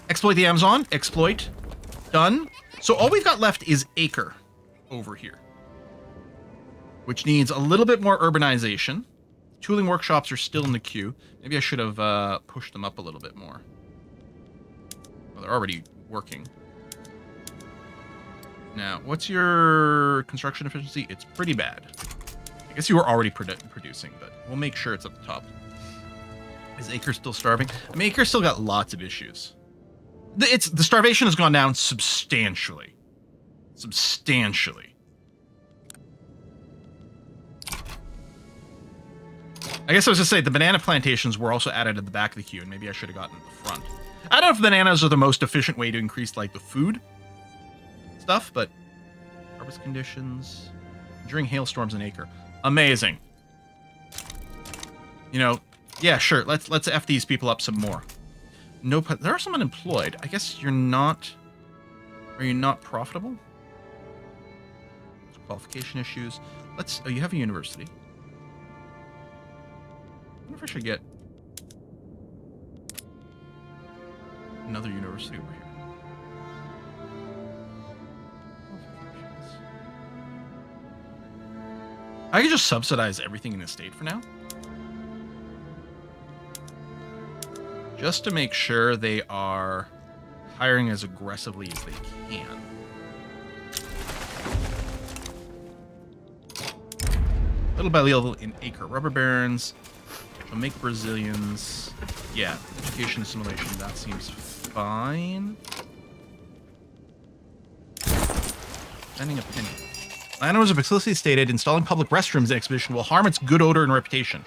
Speaker 1: Exploit the Amazon. Exploit. Done. So all we've got left is Acre over here, which needs a little bit more urbanization. Tooling workshops are still in the queue. Maybe I should have pushed them up a little bit more. Well, they're already working. Now, what's your construction efficiency? It's pretty bad. I guess you were already producing, but we'll make sure it's at the top. Is Acre still starving? I mean, Acre's still got lots of issues. The starvation has gone down substantially. Substantially. I guess I was going to say, the banana plantations were also added at the back of the queue, and maybe I should have gotten at the front. I don't know if bananas are the most efficient way to increase, like, the food stuff, but harvest conditions during hailstorms in Acre. Amazing. You know, yeah, sure. Let's F these people up some more. Nope. There are some unemployed. I guess you're not... Are you not profitable? Qualification issues. Let's... Oh, you have a university. I wonder if I should get another university over here. Qualifications. I could just subsidize everything in the state for now. Just to make sure they are hiring as aggressively as they can. Little by little in Acre. Rubber barons. They'll make Brazilians. Yeah, education assimilation. That seems fine. Spending a penny. Landowners have explicitly stated installing public restrooms in exhibition will harm its good odor and reputation.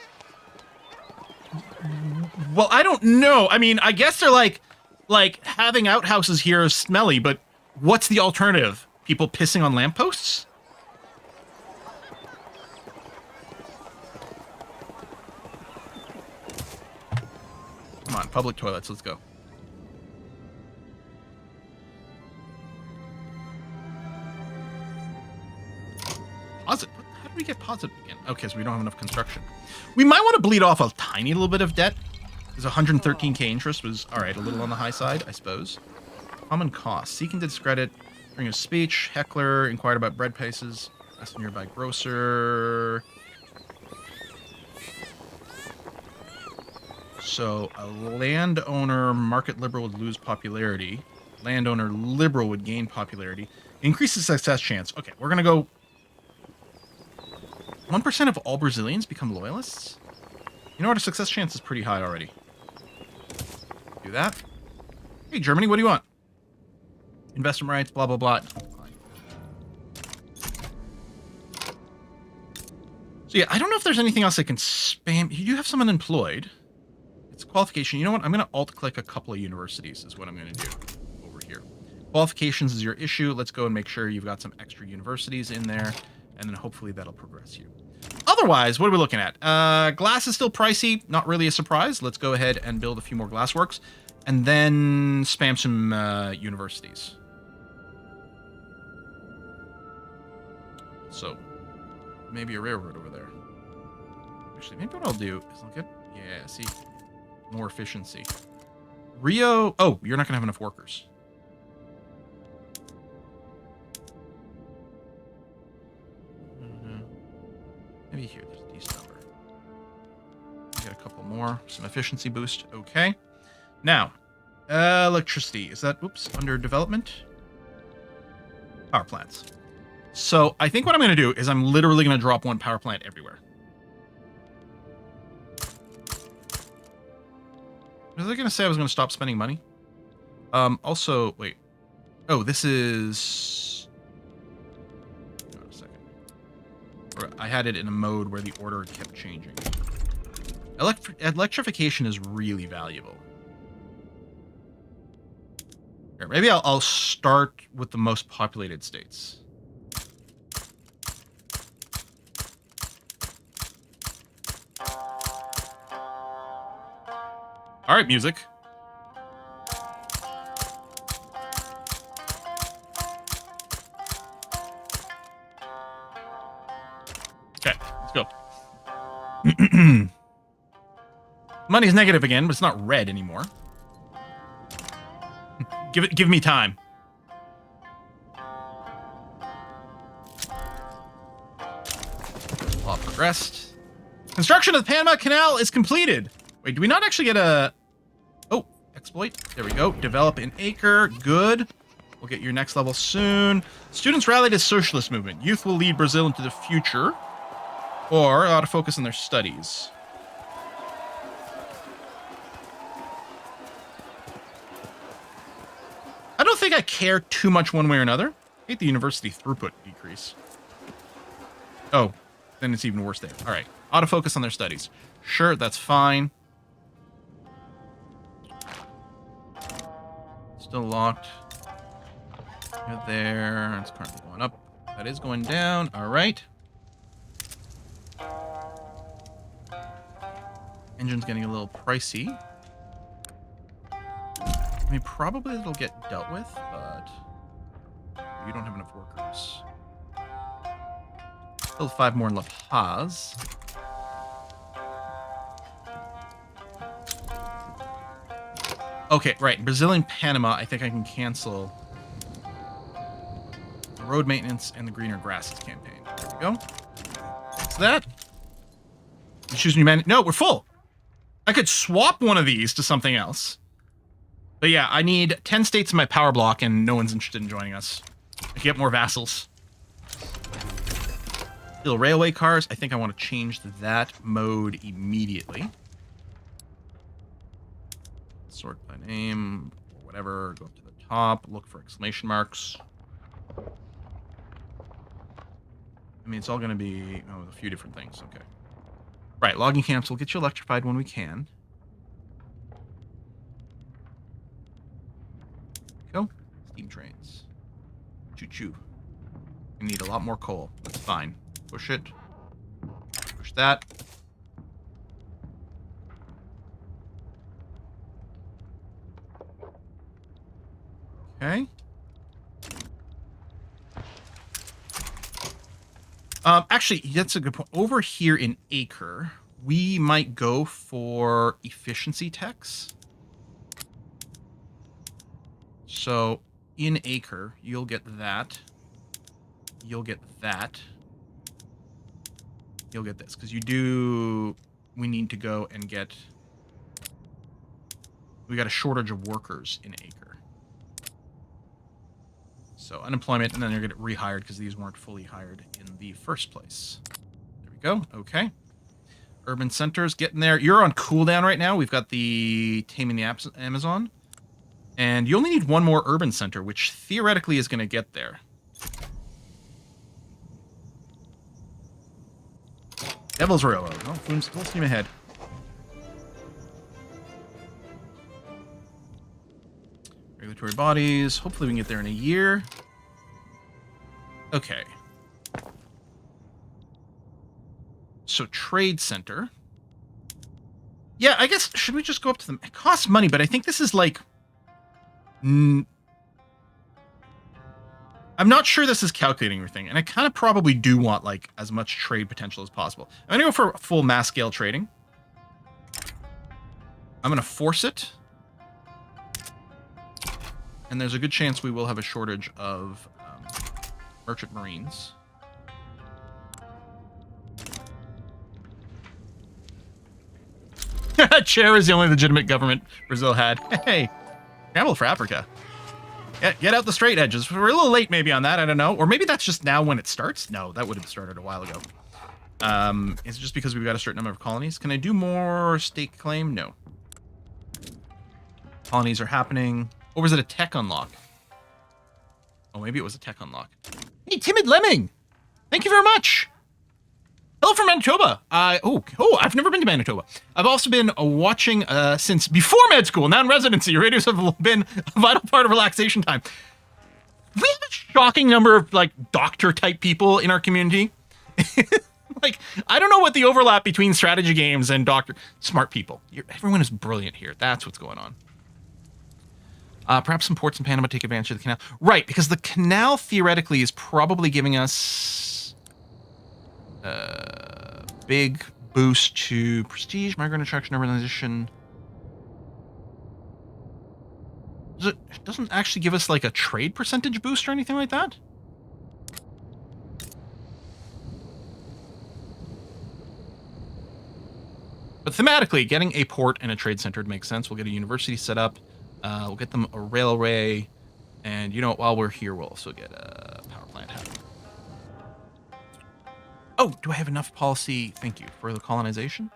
Speaker 1: Well, I don't know. I mean, I guess they're like having outhouses here is smelly, but what's the alternative? People pissing on lampposts? Come on, public toilets, let's go. Posit? How did we get positive again? Okay, so we don't have enough construction. We might want to bleed off a tiny little bit of debt. Because 113k interest was, alright, a little on the high side, I suppose. Common cost. Seeking to discredit during a speech. Heckler inquired about bread prices. Asked a nearby grocer. So, a landowner market liberal would lose popularity. Landowner liberal would gain popularity. Increases success chance. Okay, we're going to go... 1% of all Brazilians become loyalists? You know what? A success chance is pretty high already. Do that. Hey, Germany, what do you want? Investment rights, blah, blah, blah. So, yeah, I don't know if there's anything else I can spam. You do have someone employed. It's qualification. You know what? I'm going to alt-click a couple of universities is what I'm going to do over here. Qualifications is your issue. Let's go and make sure you've got some extra universities in there, and then hopefully that'll progress you. Otherwise, what are we looking at? Glass is still pricey. Not really a surprise. Let's go ahead and build a few more glassworks, and then spam some universities. So, maybe a railroad over there. Actually, maybe what I'll do is I'll get... Yeah, see... More efficiency. Rio... Oh, you're not going to have enough workers. Maybe here, there's a decent number. Get a couple more. Some efficiency boost. Okay. Now, electricity. Is that... Oops. Under development? Power plants. So, I think what I'm going to do is I'm literally going to drop one power plant everywhere. Was I going to say I was going to stop spending money? Also, wait. Oh, this is... Hang on a second. I had it in a mode where the order kept changing. Electrification is really valuable. Here, maybe I'll start with the most populated states. All right, music. Okay, let's go. Money's negative again, but it's not red anymore. Give me time. Law progressed. Construction of the Panama Canal is completed. Wait, do we not actually get a... Oh, exploit. There we go. Develop an acre. Good. We'll get your next level soon. Students rally to socialist movement. Youth will lead Brazil into the future. Or autofocus on their studies. I don't think I care too much one way or another. I hate the university throughput decrease. Oh, then it's even worse there. All right. Autofocus on their studies. Sure, that's fine. Still locked. You're there. It's currently going up. That is going down. All right. Engine's getting a little pricey. I mean, probably it'll get dealt with, but you don't have enough workers. Still 5 more in La Paz. Okay, right. Brazil and Panama, I think I can cancel the road maintenance and the greener grasses campaign. There we go. That's that. You choose new man. No, we're full. I could swap one of these to something else. But yeah, I need 10 states in my power block, and no one's interested in joining us. I can get more vassals. Still railway cars. I think I want to change that mode immediately. Sort by name, or whatever. Go up to the top. Look for exclamation marks. I mean, it's all going to be a few different things. Okay. Right, logging camps. We'll get you electrified when we can. Go. Steam trains. Choo-choo. We need a lot more coal. That's fine. Push it. Push that. Okay. Actually, that's a good point. Over here in Acre, we might go for efficiency techs. So in Acre, you'll get that. You'll get that. You'll get this. Because we need to go and get... We got a shortage of workers in Acre. So unemployment, and then you're going to get rehired because these weren't fully hired in the first place. There we go. Okay. Urban centers, getting there. You're on cooldown right now. We've got the Taming the Amazon. And you only need one more urban center, which theoretically is going to get there. Devil's Railroad. Oh, full steam ahead. Regulatory bodies. Hopefully we can get there in a year. Okay. So trade center. Yeah, I guess, should we just go up to them? It costs money, but I think this is like... I'm not sure this is calculating everything, and I kind of probably do want like as much trade potential as possible. I'm going to go for full mass scale trading. I'm going to force it. And there's a good chance we will have a shortage of merchant marines. Chair is the only legitimate government Brazil had. Hey, scramble for Africa. Get out the straight edges. We're a little late maybe on that. I don't know. Or maybe that's just now when it starts. No, that would have started a while ago. Is it just because we've got a certain number of colonies? Can I do more state claim? No. Colonies are happening. Or was it a tech unlock? Oh, maybe it was a tech unlock. Hey, Timid Lemming! Thank you very much! Hello from Manitoba. I've never been to Manitoba. I've also been watching since before med school, now in residency. Radios have been a vital part of relaxation time. We have a shocking number of, like, doctor-type people in our community. Like, I don't know what the overlap between strategy games and doctor... Smart people. Everyone is brilliant here. That's what's going on. Perhaps some ports in Panama take advantage of the canal. Right, because the canal theoretically is probably giving us a big boost to prestige, migrant attraction, urbanization. It doesn't actually give us like a trade percentage boost or anything like that? But thematically, getting a port and a trade center would make sense. We'll get a university set up. We'll get them a railway, and you know what, while we're here, we'll also get a power plant happening. Oh, do I have enough policy? Thank you for the colonization.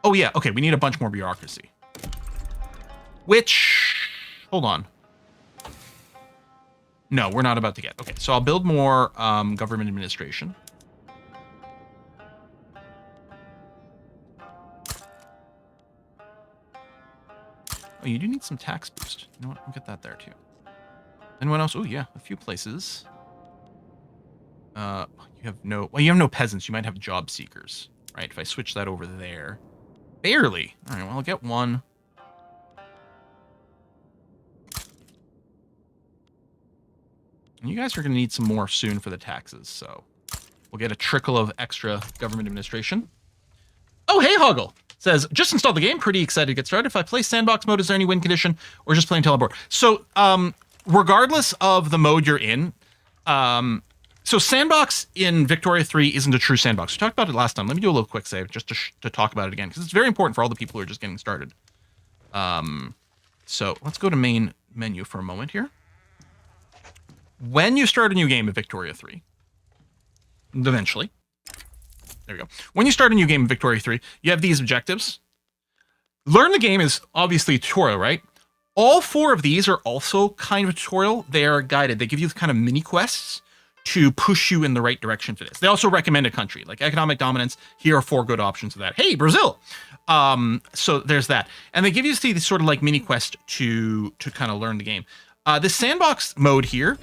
Speaker 1: Oh yeah, okay, we need a bunch more bureaucracy. Which, hold on. No, we're not about to get. Okay, so I'll build more government administration. Oh, you do need some tax boost. You know what? We'll get that there too. Anyone else? Oh yeah, a few places. You have no peasants. You might have job seekers, right? If I switch that over there, barely. All right, well, I'll get one. And you guys are going to need some more soon for the taxes, so we'll get a trickle of extra government administration. Oh, hey, Hoggle says, just installed the game. Pretty excited to get started. If I play sandbox mode, is there any win condition or just playing teleport? So, regardless of the mode you're in, so sandbox in Victoria 3 isn't a true sandbox. We talked about it last time. Let me do a little quick save just to talk about it again, because it's very important for all the people who are just getting started. So let's go to main menu for a moment here. When you start a new game in Victoria 3, eventually, there we go. When you start a new game in Victoria 3, you have these objectives. Learn the game is obviously a tutorial, right? All 4 of these are also kind of a tutorial. They are guided. They give you kind of mini quests to push you in the right direction for this. They also recommend a country, like economic dominance. Here are 4 good options of that. Hey, Brazil. So there's that. And they give you these sort of like mini quest to kind of learn the game. The sandbox mode here,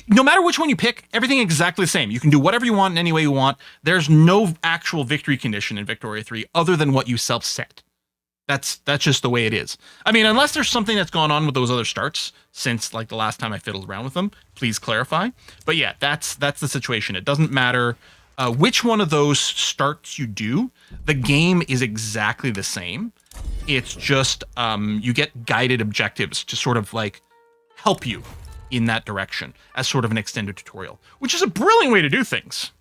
Speaker 1: no matter which one you pick, everything exactly the same. You can do whatever you want in any way you want. There's no actual victory condition in Victoria 3 other than what you self-set. That's just the way it is. I mean, unless there's something that's gone on with those other starts since like the last time I fiddled around with them, please clarify. But yeah, that's the situation. It doesn't matter which one of those starts you do. The game is exactly the same. It's just you get guided objectives to sort of like help you in that direction as sort of an extended tutorial, which is a brilliant way to do things.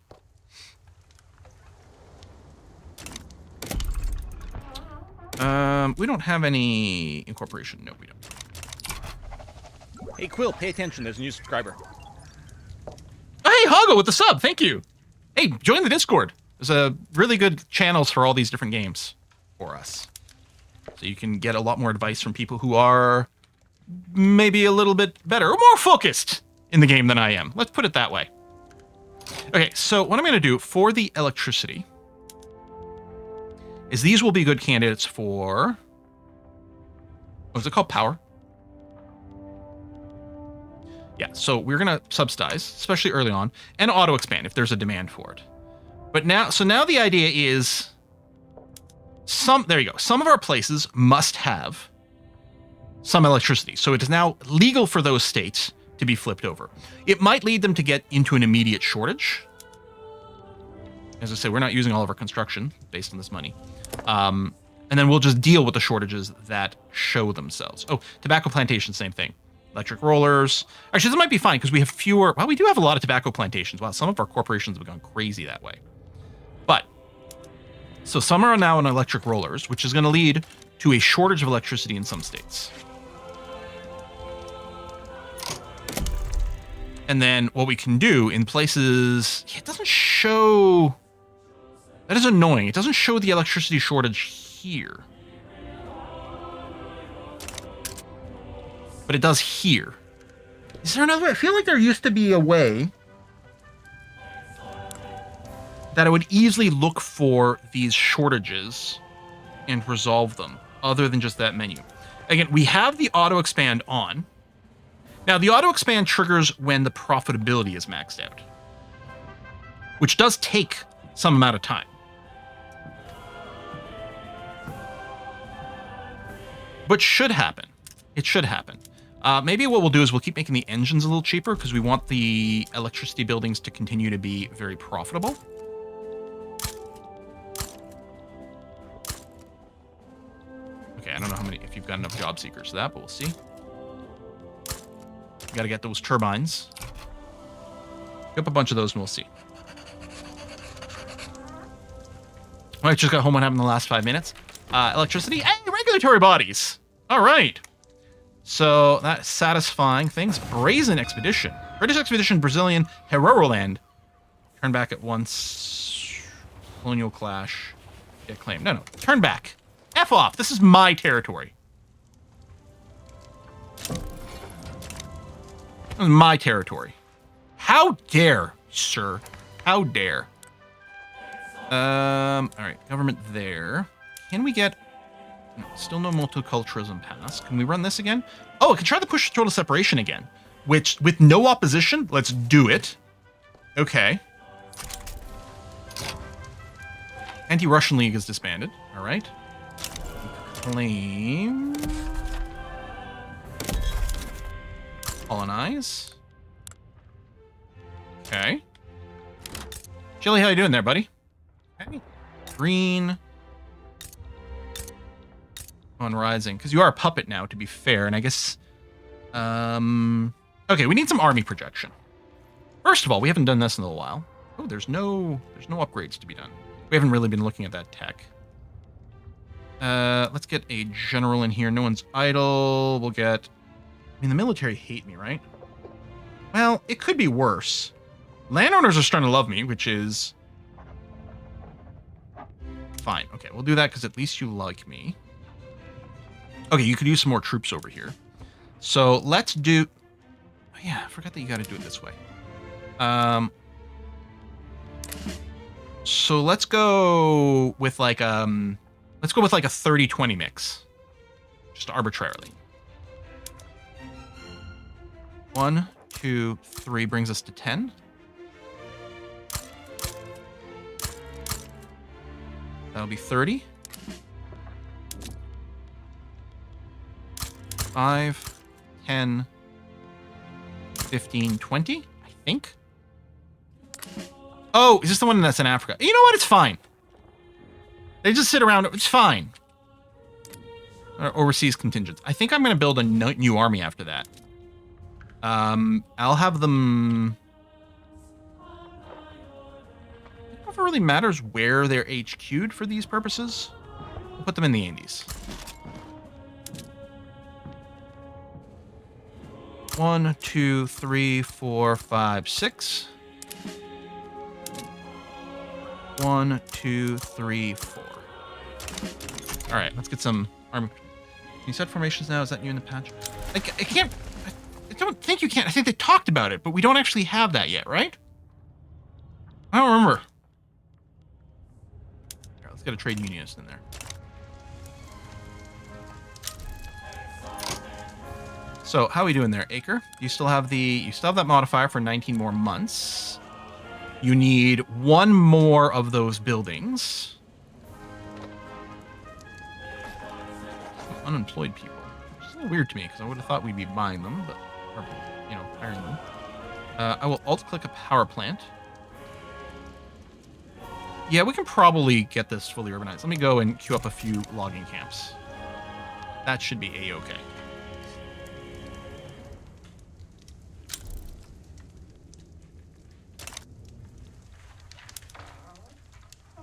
Speaker 1: We don't have any incorporation. No, we don't.
Speaker 3: Hey, Quill, pay attention. There's a new subscriber.
Speaker 1: Hey, Hoggo with the sub. Thank you. Hey, join the Discord. There's a really good channels for all these different games for us. So you can get a lot more advice from people who are maybe a little bit better or more focused in the game than I am. Let's put it that way. Okay, so what I'm going to do for the electricity is these will be good candidates for, what's it called? Power. Yeah, so we're going to subsidize, especially early on, and auto expand if there's a demand for it. But now, so now the idea is there you go. Some of our places must have some electricity. So it is now legal for those states to be flipped over. It might lead them to get into an immediate shortage. As I say, we're not using all of our construction based on this money. And then we'll just deal with the shortages that show themselves. Oh, tobacco plantation, same thing. Electric rollers. Actually, this might be fine because we have fewer. Well, we do have a lot of tobacco plantations. Wow, some of our corporations have gone crazy that way. But, so some are now on electric rollers, which is going to lead to a shortage of electricity in some states. And then what we can do in places, it doesn't show, that is annoying. It doesn't show the electricity shortage here. But it does here. Is there another way? I feel like there used to be a way that I would easily look for these shortages and resolve them other than just that menu. Again, we have the auto expand on. Now, the auto expand triggers when the profitability is maxed out, which does take some amount of time. But should happen. It should happen. Maybe what we'll do is we'll keep making the engines a little cheaper because we want the electricity buildings to continue to be very profitable. Okay, I don't know how many, if you've got enough job seekers for that, but we'll see. You gotta get those turbines. Pick up a bunch of those and we'll see. All right, just got home what happened in the last 5 minutes. Electricity. Hey, regulatory bodies. All right. So that's satisfying things. Brazen Expedition. British Expedition, Brazilian, Heroland. Turn back at once. Colonial clash. Get claimed. No. Turn back. F off. This is my territory. This is my territory. How dare, sir? How dare? All right. Government there. Can we get... No, still no multiculturalism pass. Can we run this again? Oh, I can try to push total separation again. Which, with no opposition, let's do it. Okay. Anti-Russian League is disbanded. All right. Claim. Colonize. Okay. Chili, how you doing there, buddy? Okay. Green. On rising, because you are a puppet now, to be fair, and I guess... Okay, we need some army projection. First of all, we haven't done this in a little while. Oh, there's no upgrades to be done. We haven't really been looking at that tech. Let's get a general in here. No one's idle. We'll get... I mean, the military hate me, right? Well, it could be worse. Landowners are starting to love me, which is... fine. Okay, we'll do that because at least you like me. Okay, you could use some more troops over here. So let's do... Oh, yeah, I forgot that you got to do it this way. So let's go with like a 30-20 mix. Just arbitrarily. 1, 2, 3 brings us to 10. That'll be 30. 5, 10, 15, 20, I think. Oh, is this the one that's in Africa? You know what? It's fine. They just sit around. It's fine. Overseas contingents. I think I'm going to build a new army after that. I'll have them... I don't know if it really matters where they're HQ'd for these purposes. We'll put them in the Andes. 1, 2, 3, 4, 5, 6. 1, 2, 3, 4. All right, let's get some army. Can you set formations now? Is that new in the patch? I can't. I don't think you can. I think they talked about it, but we don't actually have that yet, right? I don't remember. Here, let's get a trade unionist in there. So, how are we doing there, Acre? You still have that modifier for 19 more months. You need 1 more of those buildings. Unemployed people. Which is a little weird to me, because I would have thought we'd be buying them, but, or, you know, hiring them. I will alt-click a power plant. Yeah, we can probably get this fully urbanized. Let me go and queue up a few logging camps. That should be A-okay.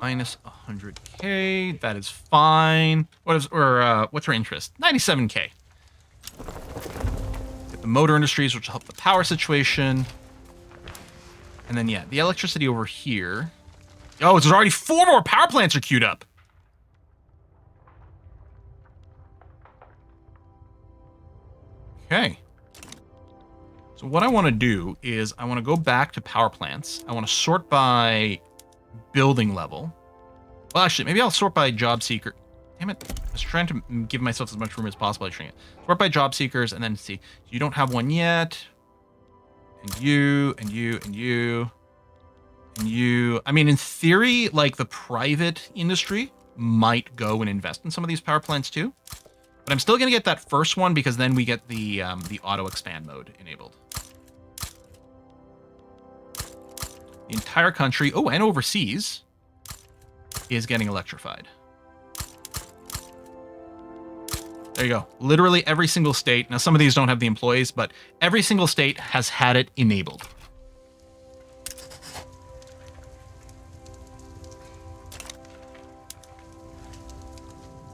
Speaker 1: Minus 100k. That is fine. What's our interest? 97k. Get the motor industries, which will help the power situation. And then, yeah, the electricity over here. Oh, there's already 4 more power plants are queued up. Okay. So what I want to do is I want to go back to power plants. I want to sort by building level. Well, actually, maybe I'll sort by job seeker. Damn it. I was trying to give myself as much room as possible by string it. Sort by job seekers and then see. You don't have one yet. And you, and you, and you, and you. I mean, in theory, like the private industry might go and invest in some of these power plants too. But I'm still going to get that first one because then we get the auto expand mode enabled. The entire country, oh, and overseas, is getting electrified. There you go. Literally every single state. Now, some of these don't have the employees, but every single state has had it enabled.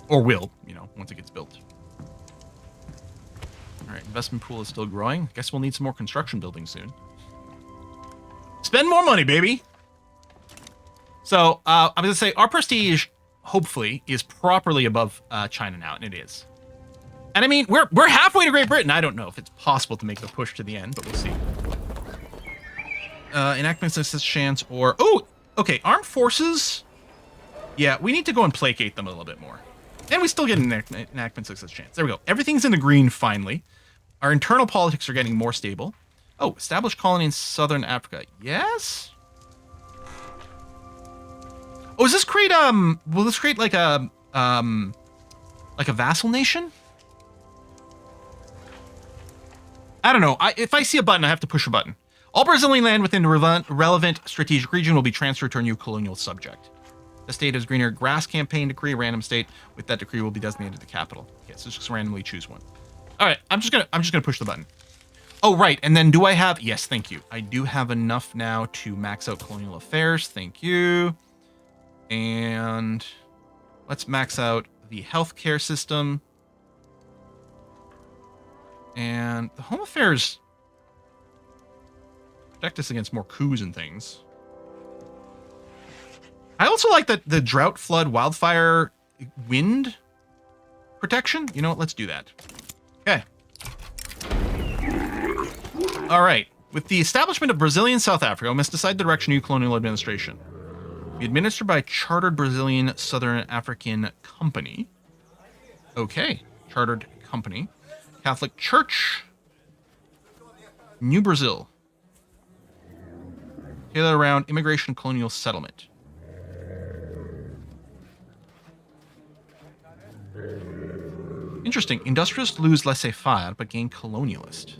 Speaker 1: Or will, you know, once it gets built. All right, investment pool is still growing. Guess we'll need some more construction buildings soon. Spend more money, baby. So I'm going to say our prestige, hopefully, is properly above China now, and it is. And I mean, we're halfway to Great Britain. I don't know if it's possible to make the push to the end, but we'll see. Enactment success chance or... Oh, okay, armed forces. Yeah, we need to go and placate them a little bit more. And we still get an enactment success chance. There we go. Everything's in the green, finally. Our internal politics are getting more stable. Oh, established colony in southern Africa. Yes? Oh, does this create will this create like a vassal nation? I don't know. If I see a button, I have to push a button. All Brazilian land within the relevant strategic region will be transferred to a new colonial subject. The state has greener grass campaign decree, random state. With that decree will be designated the capital. Okay, so just randomly choose one. All right, I'm just gonna push the button. Oh, right, and then do I have? Yes, thank you. I do have enough now to max out colonial affairs. Thank you. And let's max out the healthcare system. And the home affairs protect us against more coups and things. I also like the drought, flood, wildfire, wind protection. You know what? Let's do that. Okay. All right. With the establishment of Brazilian South Africa, we must decide the direction of new colonial administration. Be administered by a chartered Brazilian Southern African company. Okay. Chartered company. Catholic Church. New Brazil. Tailor around immigration colonial settlement. Interesting. Industrialists lose laissez-faire, but gain colonialist.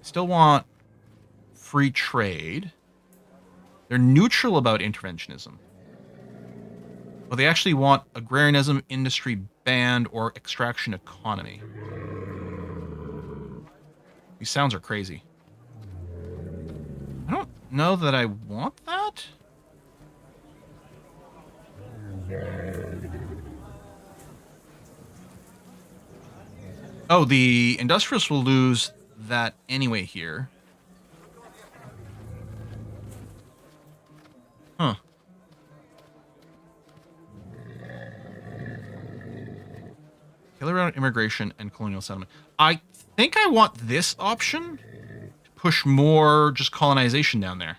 Speaker 1: Still want free trade. They're neutral about interventionism. Well, they actually want agrarianism, industry banned, or extraction economy. These sounds are crazy. I don't know that I want that. Oh, the industrialists will lose that anyway here. Huh. Kill around immigration and colonial settlement. I think I want this option to push more just colonization down there.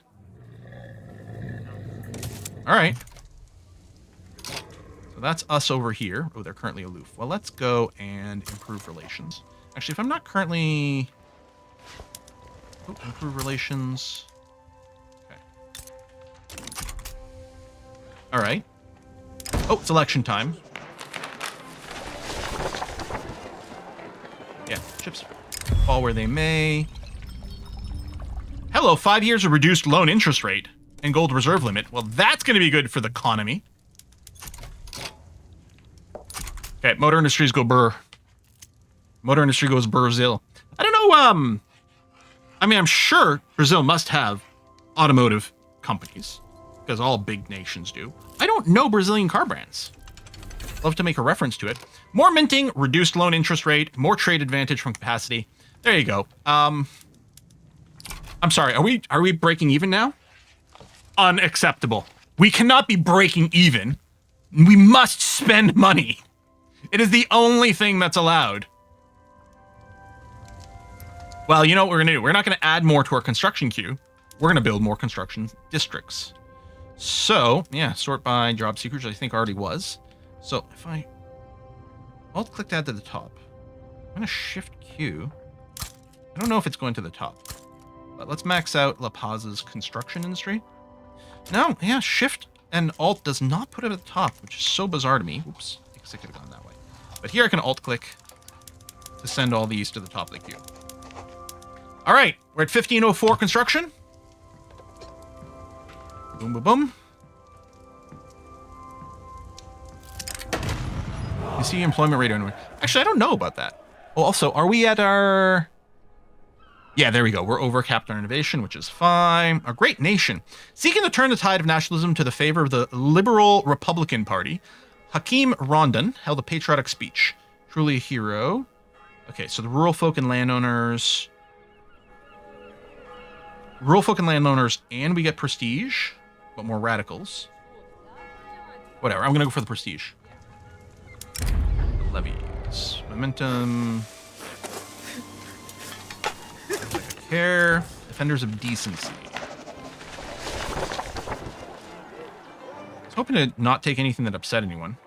Speaker 1: All right. So that's us over here. Oh, they're currently aloof. Well, let's go and improve relations. Actually, if I'm not currently... Oh, improve relations. Okay. All right. Oh, it's election time. Yeah, chips fall where they may. Hello, 5 years of reduced loan interest rate and gold reserve limit. Well, that's going to be good for the economy. Okay, motor industries go burr. Motor industry goes Brazil. I don't know, I mean, I'm sure Brazil must have automotive companies, because all big nations do. I don't know Brazilian car brands. Love to make a reference to it. More minting, reduced loan interest rate, more trade advantage from capacity. There you go. I'm sorry, are we breaking even now? Unacceptable. We cannot be breaking even. We must spend money. It is the only thing that's allowed. Well, you know what we're going to do? We're not going to add more to our construction queue. We're going to build more construction districts. So, yeah, sort by job seekers, I think already was. So, if I alt-click to add to the top, I'm going to shift Q. I don't know if it's going to the top. But let's max out La Paz's construction industry. No, yeah, shift and alt does not put it at the top, which is so bizarre to me. Oops, I guess I could have gone that way. But here I can alt-click to send all these to the top of the queue. All right, we're at 1504 construction. Boom, boom, boom. You see employment rate anywhere. Actually, I don't know about that. Oh, also, are we at our... Yeah, there we go. We're over-capped on innovation, which is fine. A great nation. Seeking to turn the tide of nationalism to the favor of the Liberal Republican Party, Hakeem Rondon held a patriotic speech. Truly a hero. Okay, so the rural folk and landowners. Rural folk and landowners, and we get prestige, but more radicals. Whatever, I'm gonna go for the prestige. Levies. Momentum. Care. Defenders of decency. I was hoping to not take anything that upset anyone.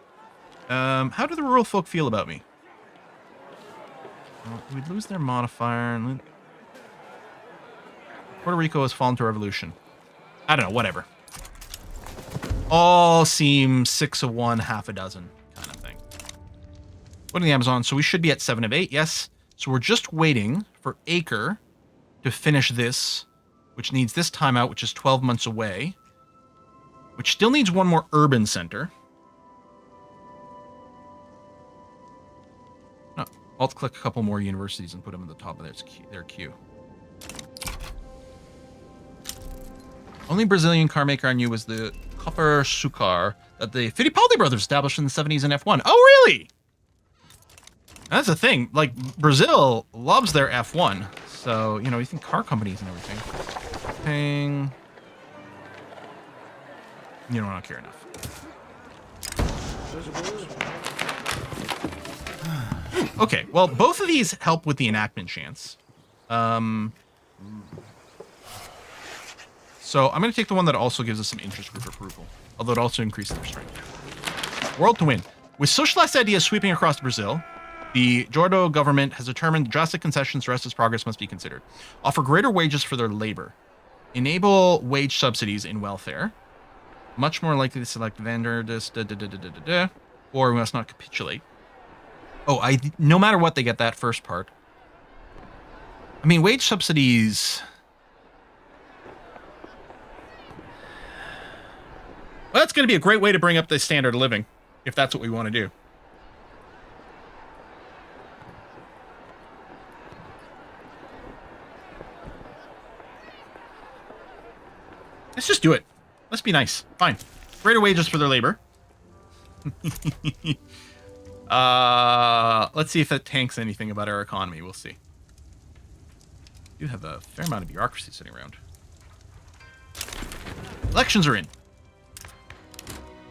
Speaker 1: How do the rural folk feel about me? Well, we'd lose their modifier. And Puerto Rico has fallen to revolution. I don't know, whatever. All seem 6 of 1, half a dozen kind of thing. What in the Amazon? So we should be at 7 of 8, yes. So we're just waiting for Acre to finish this, which needs this timeout, which is 12 months away. Which still needs one more urban center. No, alt-click a couple more universities and put them at the top of their queue. Only Brazilian car maker I knew was the Copper Sucar that the Fittipaldi brothers established in the 70s in F1. Oh, really? That's the thing. Like, Brazil loves their F1. So, you know, you think car companies and everything. Ping. You know, I don't care enough. Okay, well, both of these help with the enactment chance. So I'm going to take the one that also gives us some interest group approval, although it also increases their strength. World to win. With socialist ideas sweeping across Brazil, the Jordo government has determined drastic concessions to arrest progress must be considered. Offer greater wages for their labor. Enable wage subsidies in welfare. Much more likely to select vendor, or we must not capitulate. Oh, no matter what, they get that first part. I mean, wage subsidies. Well, that's going to be a great way to bring up the standard of living, if that's what we want to do. Let's just do it. Let's be nice. Fine. Greater wages for their labor. Let's see if that tanks anything about our economy. We'll see. You have a fair amount of bureaucracy sitting around. Elections are in.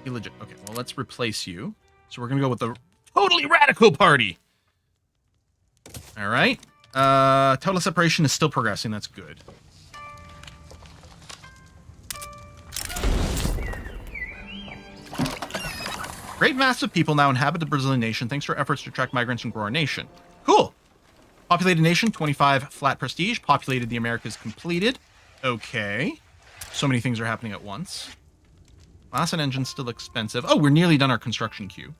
Speaker 1: Illegit. Okay, well, let's replace you. So we're going to go with the totally radical party. All right. Total separation is still progressing. That's good. Great mass of people now inhabit the Brazilian nation thanks to our efforts to attract migrants and grow our nation. Cool. Populated nation, 25 flat prestige. Populated the Americas completed. Okay. So many things are happening at once. Glass and engine still expensive. Oh, we're nearly done our construction queue.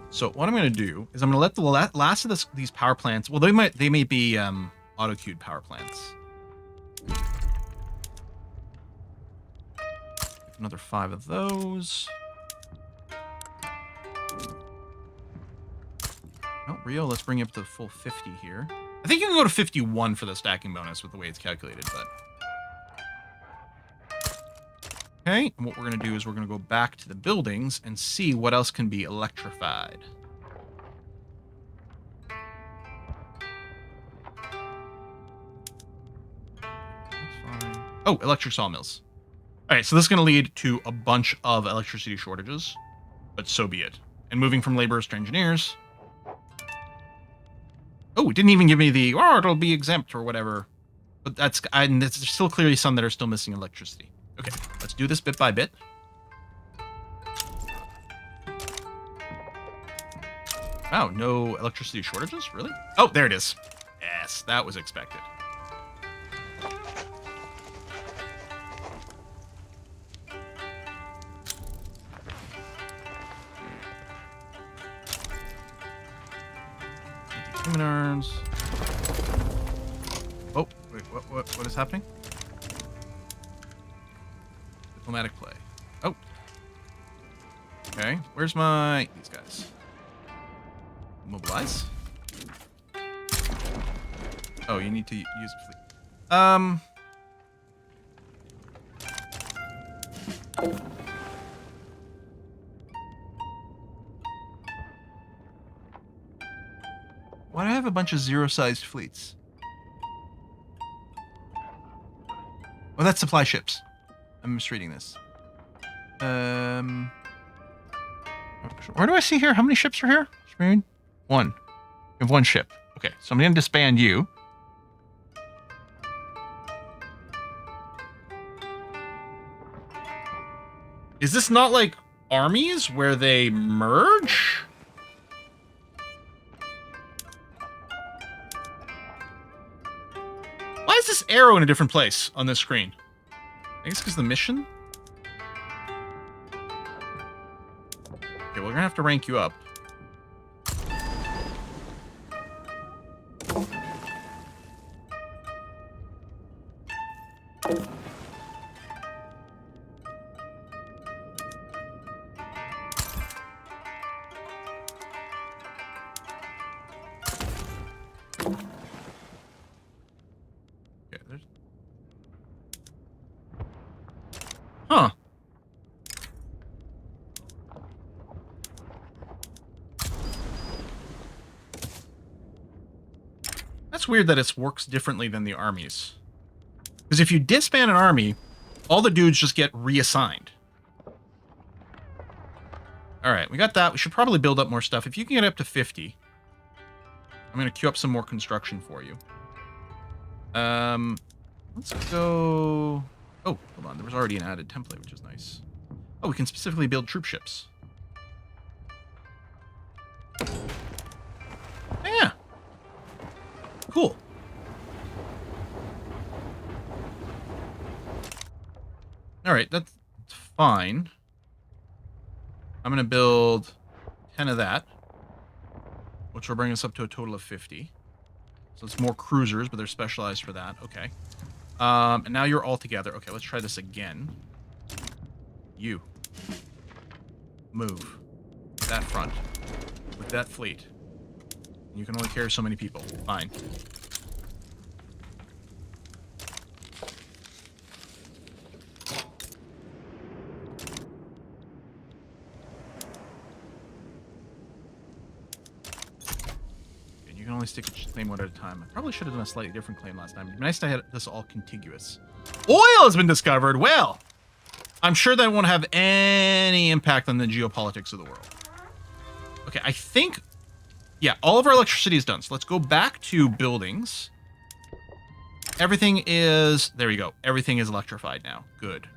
Speaker 1: So what I'm going to do is I'm going to let the last of these power plants. Well, they may be auto-queued power plants. Another 5 of those. Oh, Rio, let's bring you up to the full 50 here. I think you can go to 51 for the stacking bonus with the way it's calculated, but... Okay, and what we're going to do is we're going to go back to the buildings and see what else can be electrified. That's fine. Oh, electric sawmills. All right, so this is going to lead to a bunch of electricity shortages, but so be it. And moving from laborers to engineers. Oh, it didn't even give me the, oh, it'll be exempt or whatever. But there's still clearly some that are still missing electricity. Okay, let's do this bit by bit. Wow, no electricity shortages? Really? Oh, there it is. Yes, that was expected. Human arms. Oh, wait, what is happening? Diplomatic play. Oh. Okay, where's these guys? Mobilize? Oh, you need to use fleet. Why do I have a bunch of zero-sized fleets? Oh, that's supply ships. I'm misreading this. Where do I see here? How many ships are here? One. You have one ship. Okay, so I'm going to disband you. Is this not like armies where they merge? Why is this arrow in a different place on this screen? I guess because the mission? Okay, we're gonna have to rank you up. Huh. That's weird that it works differently than the armies. Because if you disband an army, all the dudes just get reassigned. Alright, we got that. We should probably build up more stuff. If you can get up to 50, I'm going to queue up some more construction for you. Let's go... Oh, hold on. There was already an added template, which is nice. Oh, we can specifically build troop ships. Yeah. Cool. All right, that's fine. I'm going to build 10 of that, which will bring us up to a total of 50. So it's more cruisers, but they're specialized for that. Okay. And now you're all together. Okay, let's try this again. You. Move. That front. With that fleet. You can only carry so many people. Fine. You can only stick a claim one at a time. I probably should have done a slightly different claim last time. It'd be nice to have this all contiguous. Oil has been discovered. Well, I'm sure that won't have any impact on the geopolitics of the world. Okay, I think... Yeah, all of our electricity is done. So let's go back to buildings. Everything is... There we go. Everything is electrified now. Good.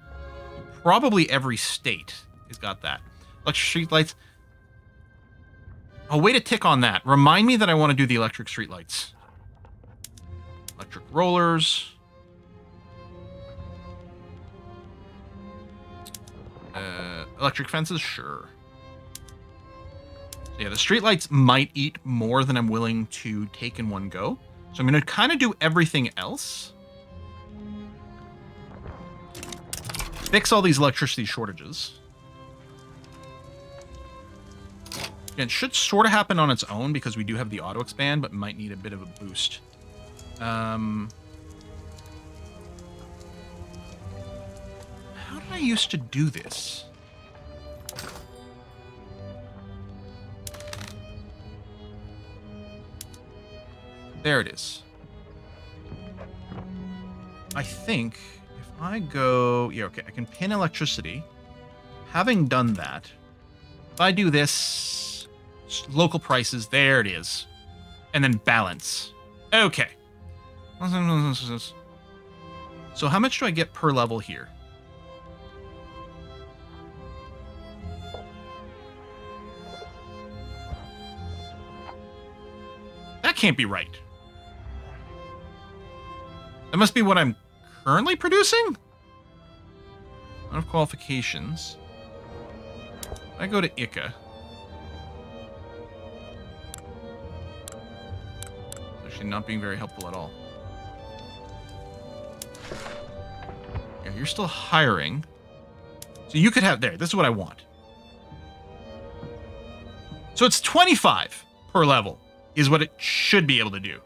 Speaker 1: Probably every state has got that. Electric street lights... Oh, way to tick on that. Remind me that I want to do the electric streetlights. Electric rollers. Electric fences? Sure. So yeah, the streetlights might eat more than I'm willing to take in one go. So I'm going to kind of do everything else. Fix all these electricity shortages. It should sort of happen on its own because we do have the auto expand, but might need a bit of a boost. How did I used to do this? There it is. I think if I go... Yeah, okay, I can pin electricity. Having done that, if I do this... Local prices, there it is. And then balance. Okay. So how much do I get per level here? That can't be right. That must be what I'm currently producing? Out of qualifications. I go to ICA. Not being very helpful at all. Yeah, you're still hiring. So you could have... There, this is what I want. So it's 25 per level is what it should be able to do.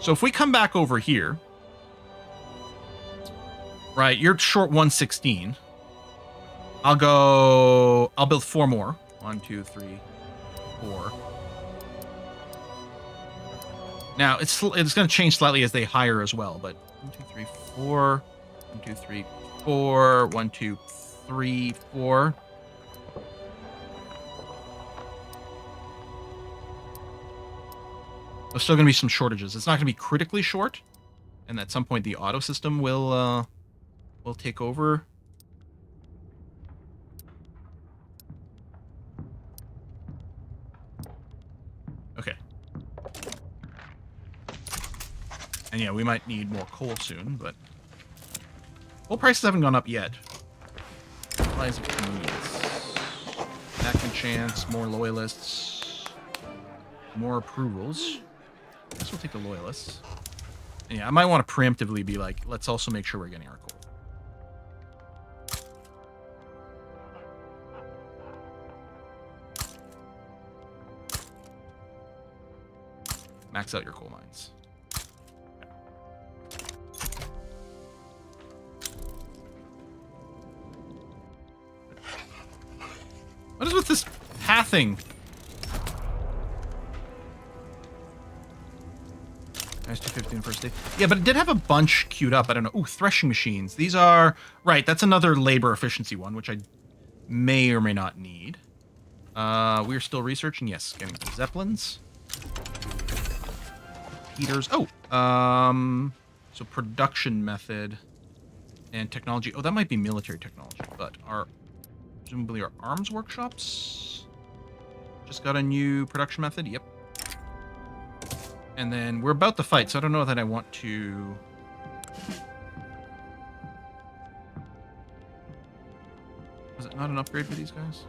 Speaker 1: So if we come back over here... Right, you're short 116. I'll build 4 more. 1, 2, 3, 4. Now, it's going to change slightly as they hire as well, but 1, 2, 3, 4. 1, 2, 3, 4. 1, 2, 3, 4. There's still going to be some shortages. It's not going to be critically short, and at some point the auto system will take over. Okay. And yeah, we might need more coal soon, but coal prices haven't gone up yet. Supplies of convenience. Second chance, more loyalists, more approvals. I guess we'll take the loyalists. And yeah, I might want to preemptively be like, let's also make sure we're getting our coal. Max out your coal mines. What is with this pathing? Nice 250 in first day. Yeah, but it did have a bunch queued up. I don't know. Ooh, threshing machines. These are... Right, that's another labor efficiency one, which I may or may not need. We're still researching. Yes, getting Zeppelins. Heaters. Oh, so production method and technology. Oh, that might be military technology, but presumably our arms workshops just got a new production method. Yep. And then we're about to fight, so I don't know that I want to... Was it not an upgrade for these guys?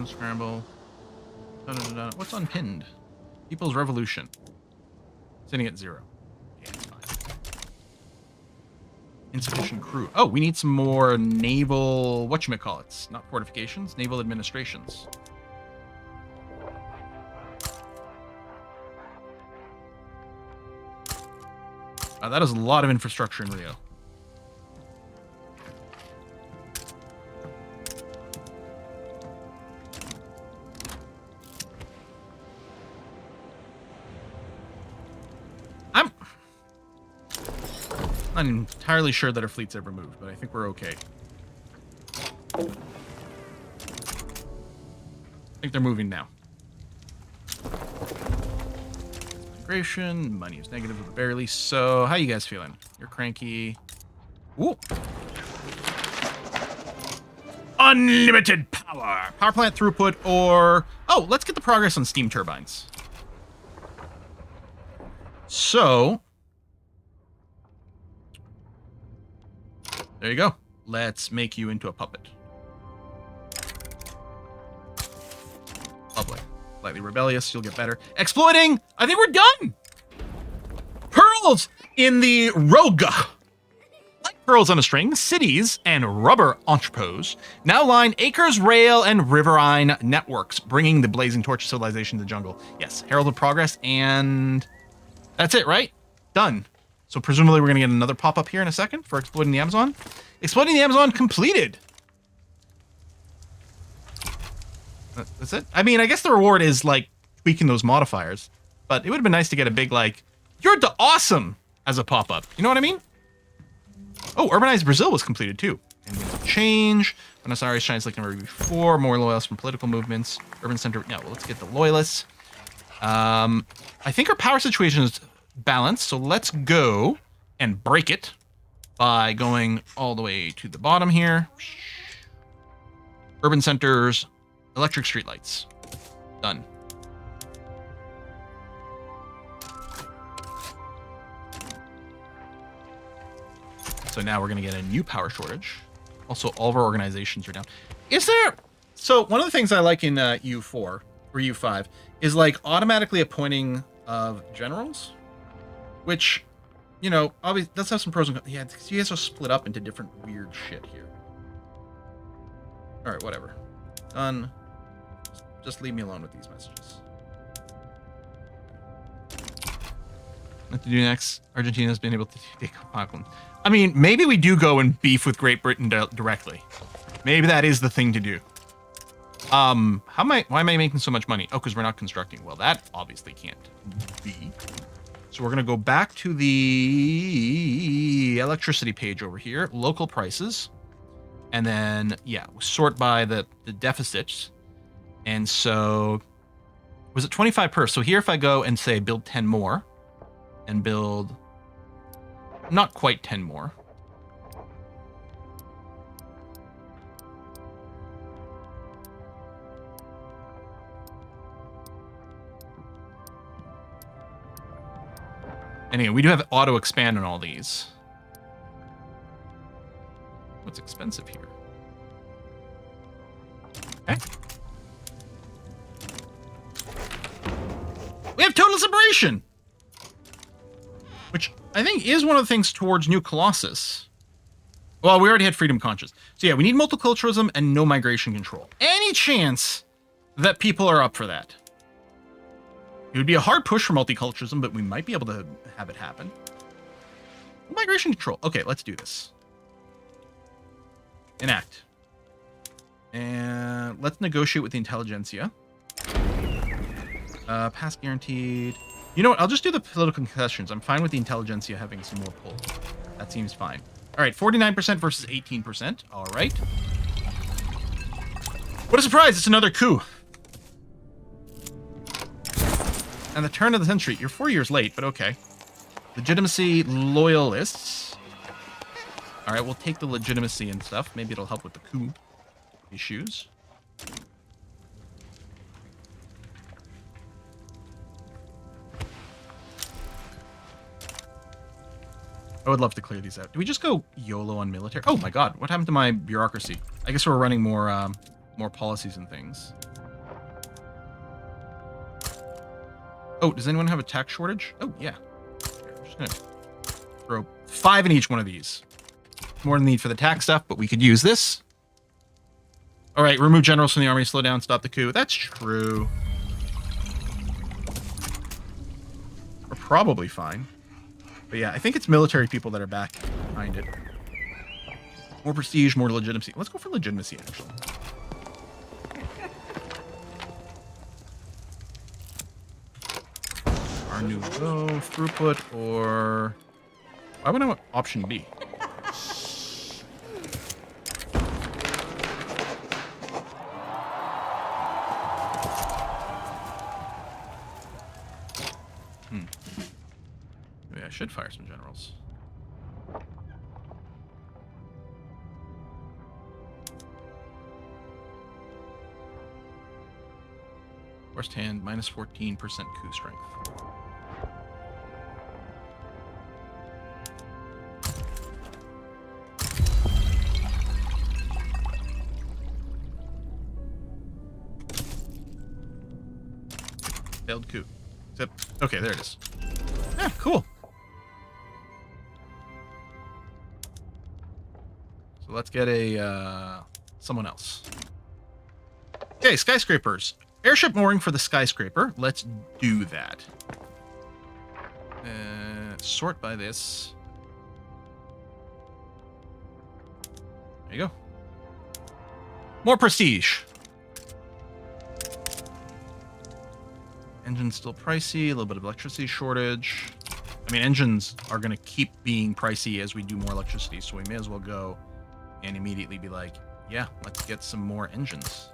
Speaker 1: Scramble. What's unpinned? People's Revolution. Sitting at 0. Yeah, it's fine. Insufficient crew. Oh, we need some more naval... Whatchamacallits. Not fortifications. Naval administrations. That is a lot of infrastructure in Rio. I'm not entirely sure that our fleet's ever moved, but I think we're okay. I think they're moving now. Integration, money is negative but barely. So, how you guys feeling? You're cranky. Ooh. Unlimited power. Power plant throughput or... Oh, let's get the progress on steam turbines. So... There you go. Let's make you into a puppet. Lovely. Slightly rebellious. You'll get better. Exploiting! I think we're done! Pearls in the Roga. Like pearls on a string, cities and rubber entrepôts now line acres, rail, and riverine networks, bringing the blazing torch of civilization to the jungle. Yes, Herald of Progress, and that's it, right? Done. So presumably we're going to get another pop-up here in a second for exploiting the Amazon. Exploiting the Amazon completed. That's it. I mean, I guess the reward is, like, tweaking those modifiers. But it would have been nice to get a big, like, you're the awesome as a pop-up. You know what I mean? Oh, Urbanized Brazil was completed, too. And change. Buenos Aires shines like never before. More loyalists from political movements. Urban center. No, let's get the loyalists. I think our power situation is balanced, so let's go and break it by going all the way to the bottom here. Urban centers, electric streetlights. Done. So now we're going to get a new power shortage. Also, all of our organizations are down. Is there... So one of the things I like in U4 or U5 is like automatically appointing of generals. Which, you know, obviously does have some pros and cons. Yeah, you guys are split up into different weird shit here. All right, whatever. Done. Just leave me alone with these messages. What to do next? Argentina's been able to take Auckland. I mean, maybe we do go and beef with Great Britain directly. Maybe that is the thing to do. Why am I making so much money? Oh, because we're not constructing. Well, that obviously can't be. So we're going to go back to the electricity page over here, local prices. And then, yeah, sort by the deficits. And so, was it 25 per? So here if I go and say build 10 more, and build not quite 10 more. Anyway, we do have auto expand on all these. What's expensive here? Okay. We have total separation, which I think is one of the things towards New Colossus. Well, we already had freedom conscious. So yeah, we need multiculturalism and no migration control. Any chance that people are up for that? It would be a hard push for multiculturalism, but we might be able to have it happen. Migration control. Okay, let's do this. Enact. And let's negotiate with the intelligentsia. Pass guaranteed. You know what? I'll just do the political concessions. I'm fine with the intelligentsia having some more pull. That seems fine. All right, 49% versus 18%. All right. What a surprise. It's another coup. And the turn of the century. You're 4 years late, but okay. Legitimacy loyalists. All right, we'll take the legitimacy and stuff. Maybe it'll help with the coup issues. I would love to clear these out. Do we just go YOLO on military? Oh my god, what happened to my bureaucracy? I guess we're running more policies and things. Oh, does anyone have a tax shortage? Oh, yeah. I'm just gonna throw 5 in each one of these. More than need for the tax stuff, but we could use this. All right, remove generals from the army, slow down, stop the coup. That's true. We're probably fine. But yeah, I think it's military people that are back behind it. More prestige, more legitimacy. Let's go for legitimacy, actually. Our new go, throughput, or... Why would I want option B? Maybe I should fire some generals. Worst hand, minus 14% coup strength. Failed coup. Except, okay, there it is. Yeah, cool. So let's get a, someone else. Okay, skyscrapers. Airship mooring for the skyscraper. Let's do that. Sort by this. There you go. More prestige. Engine's still pricey, a little bit of electricity shortage. I mean, engines are going to keep being pricey as we do more electricity, so we may as well go and immediately be like, yeah, let's get some more engines.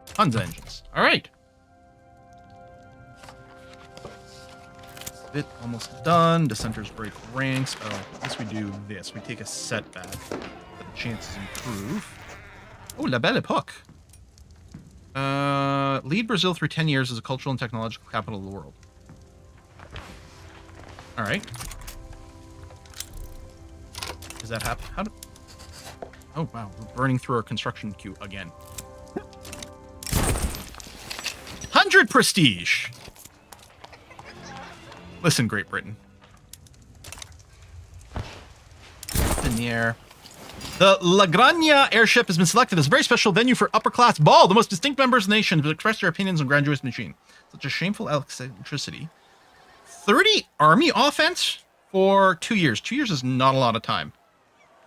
Speaker 1: Tons of engines. All right. Bit almost done. Dissenters break ranks. Oh, I guess we do this. We take a setback, but the chances improve. Oh, La Belle Epoque. Lead Brazil through 10 years as a cultural and technological capital of the world. All right. Does that happen? How do... Oh, wow. We're burning through our construction queue again. 100 prestige. Listen, Great Britain. In the air. The La Granja airship has been selected as a very special venue for upper-class ball. The most distinct members of the nation have expressed their opinions on graduates machine. Such a shameful eccentricity. 30 army offense for 2 years. 2 years is not a lot of time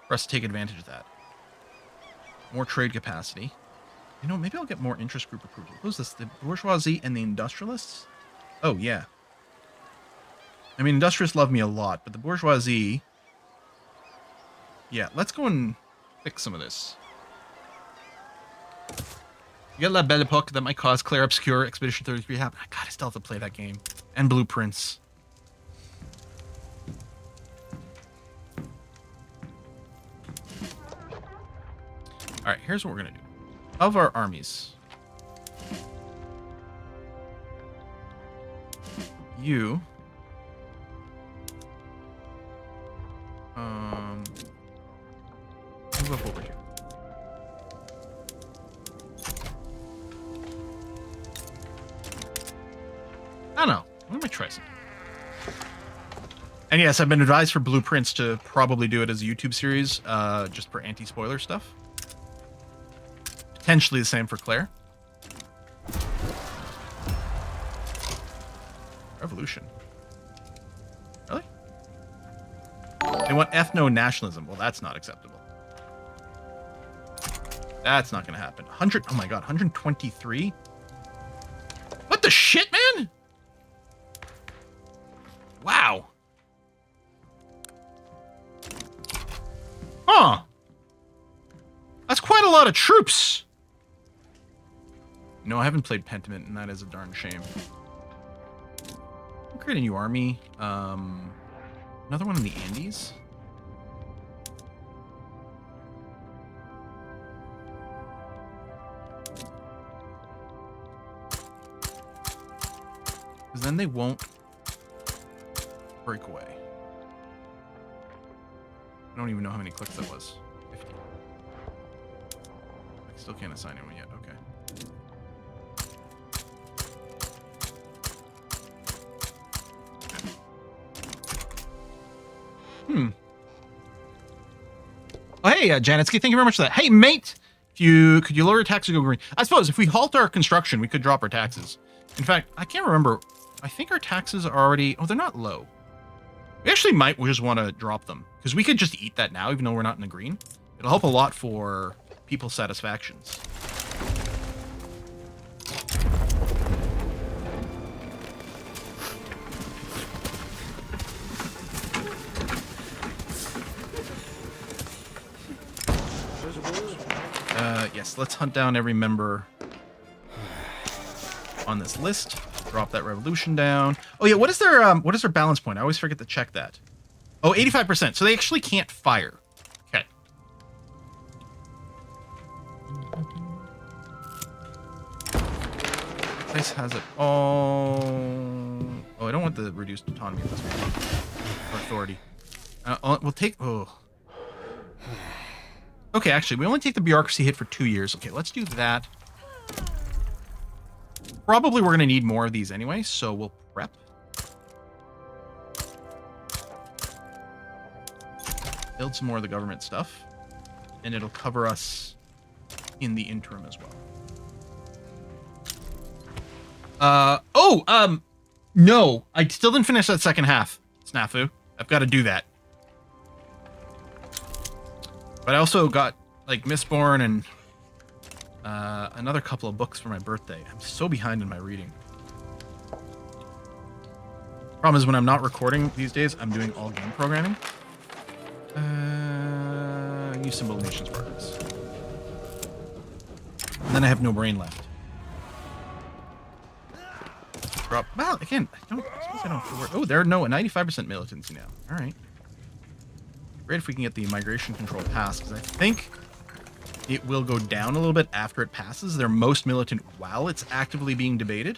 Speaker 1: for us to take advantage of that. More trade capacity. You know, maybe I'll get more interest group approval. Who's this? The bourgeoisie and the industrialists? Oh, yeah. I mean, industrialists love me a lot, but the bourgeoisie... Yeah, let's go and fix some of this. You got La Belle Epoque, that might cause Claire Obscure, Expedition 33 happen. God, I still have to play that game. And Blueprints. Alright, here's what we're going to do. Of our armies. You... move up over here. I don't know. Let me try something. And yes, I've been advised for Blueprints to probably do it as a YouTube series, just for anti-spoiler stuff. Potentially the same for Claire. Revolution. Really? They want ethno-nationalism. Well, that's not acceptable. That's not going to happen. 100. Oh my god, 123? What the shit, man? Wow. Huh. That's quite a lot of troops. No, I haven't played Pentiment, and that is a darn shame. I'll create a new army. Another one in the Andes. Because then they won't break away. I don't even know how many clicks that was. 50. I still can't assign anyone yet. Okay. Oh, hey, Janetsky, thank you very much for that. Hey, mate, could you lower your taxes or go green? I suppose if we halt our construction, we could drop our taxes. In fact, I can't remember. I think our taxes are already... Oh, they're not low. We actually might just want to drop them. Because we could just eat that now, even though we're not in the green. It'll help a lot for people's satisfactions. Yes, let's hunt down every member on this list. Drop that revolution down. Oh yeah, what is their balance point? I always forget to check that. Oh, 85%. So they actually can't fire. Okay. Place has it all. Oh, I don't want the reduced autonomy at this point. Or authority. We'll take. Oh. Okay, actually, we only take the bureaucracy hit for 2 years. Okay, let's do that. Probably we're going to need more of these anyway, so we'll prep. Build some more of the government stuff. And it'll cover us in the interim as well. No, I still didn't finish that second half, Snafu. I've got to do that. But I also got, like, Mistborn and another couple of books for my birthday. I'm so behind in my reading. Problem is, when I'm not recording these days, I'm doing all game programming. Use some Domination Spartans. And then I have no brain left. Drop. Well, again, I suppose I don't have to worry. Oh, there are no 95% militancy now. All right. Great if we can get the migration control passed, because I think it will go down a little bit after it passes. They're most militant while it's actively being debated.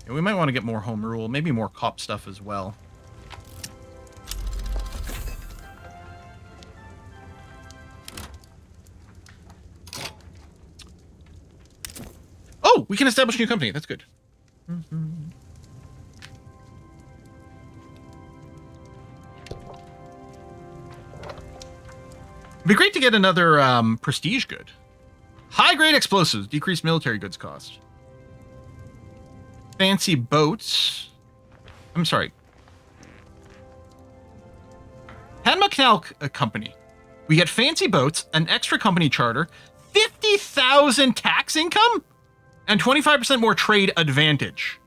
Speaker 1: And we might want to get more home rule, maybe more cop stuff as well. Oh, we can establish a new company. That's good. be great to get another prestige good. High-grade explosives. Decrease military goods cost. Fancy boats. I'm sorry. Panama Canal Company. We get fancy boats, an extra company charter, 50,000 tax income, and 25% more trade advantage.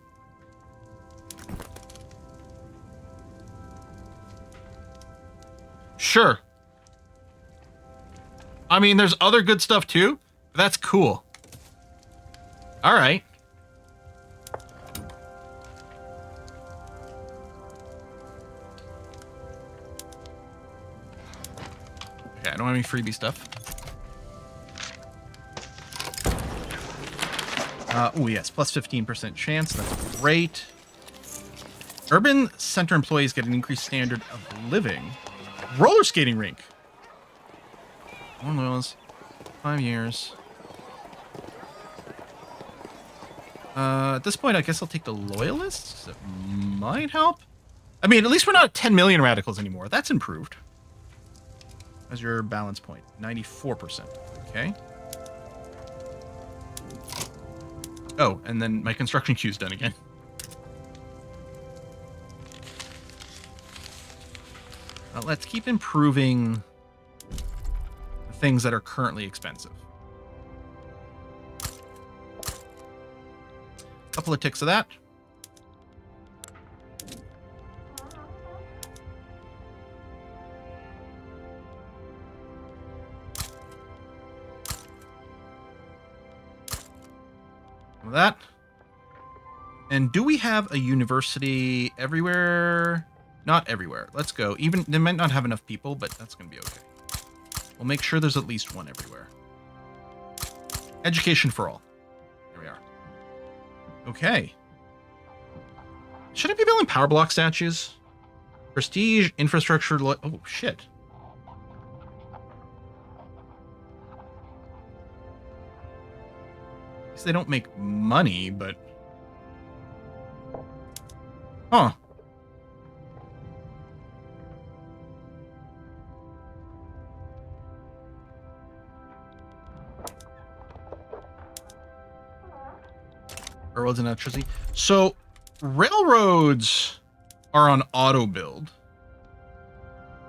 Speaker 1: Sure. I mean, there's other good stuff too. But that's cool. All right. Okay, I don't have any freebie stuff. Oh yes, plus 15% chance. That's great. Urban center employees get an increased standard of living. Roller skating rink. One of those. 5 years. At this point, I guess I'll take the loyalists. That might help. I mean, at least we're not at 10 million radicals anymore. That's improved. How's your balance point? 94%. Okay. Oh, and then my construction queue's done again. Let's keep improving the things that are currently expensive. Couple of ticks of that. That. And do we have a university everywhere? Not everywhere. Let's go. Even they might not have enough people, but that's going to be okay. We'll make sure there's at least one everywhere. Education for all. There we are. Okay. Should I be building power block statues? Prestige, infrastructure. Oh, shit. They don't make money, but... Huh. Railroads and electricity. So, railroads are on auto build.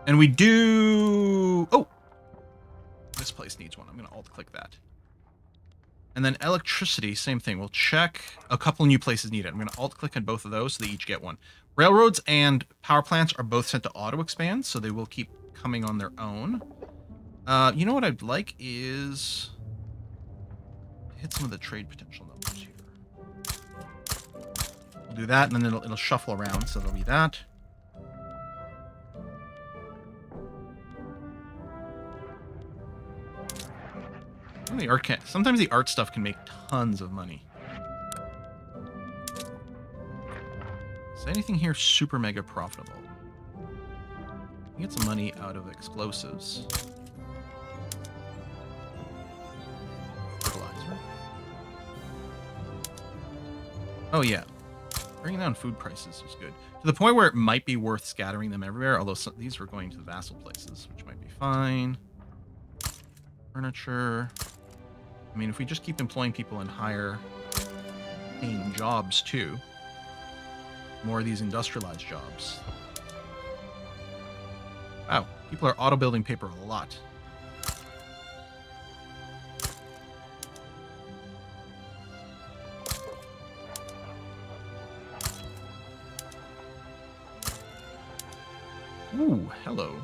Speaker 1: And we do... Oh! This place needs one. I'm going to alt-click that. And then electricity, same thing. We'll check a couple new places needed. I'm going to alt-click on both of those so they each get one. Railroads and power plants are both set to auto-expand, so they will keep coming on their own. You know what I'd like is... hit some of the trade potential numbers here. We'll do that, and then it'll shuffle around, so there'll be that. The art sometimes the art stuff can make tons of money. Is anything here super mega profitable? Get some money out of explosives. Fertilizer. Oh yeah, bringing down food prices is good to the point where it might be worth scattering them everywhere. Although these were going to the vassal places, which might be fine. Furniture. I mean, if we just keep employing people in higher paying jobs too, more of these industrialized jobs. Wow, people are auto building paper a lot. Ooh, hello.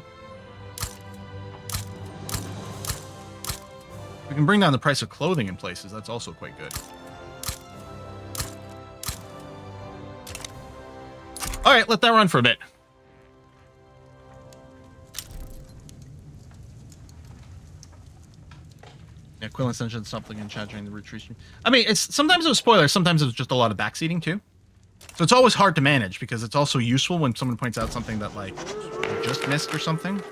Speaker 1: We can bring down the price of clothing in places. That's also quite good. All right, let that run for a bit. Yeah, Quill Ascension something in chat during the retreat stream. I mean, it's sometimes it was spoilers, sometimes it was just a lot of backseating too. So it's always hard to manage because it's also useful when someone points out something that like you just missed or something.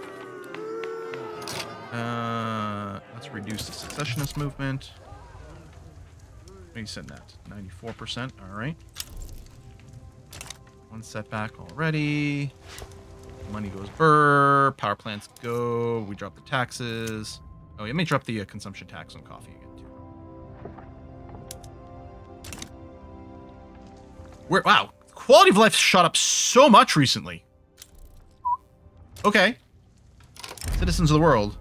Speaker 1: Let's reduce the secessionist movement. What are you sitting at? 94%. All right. One setback already. Money goes burr. Power plants go. We drop the taxes. Oh, it may drop the consumption tax on coffee again, too. Wow. Quality of life shot up so much recently. Okay. Citizens of the world.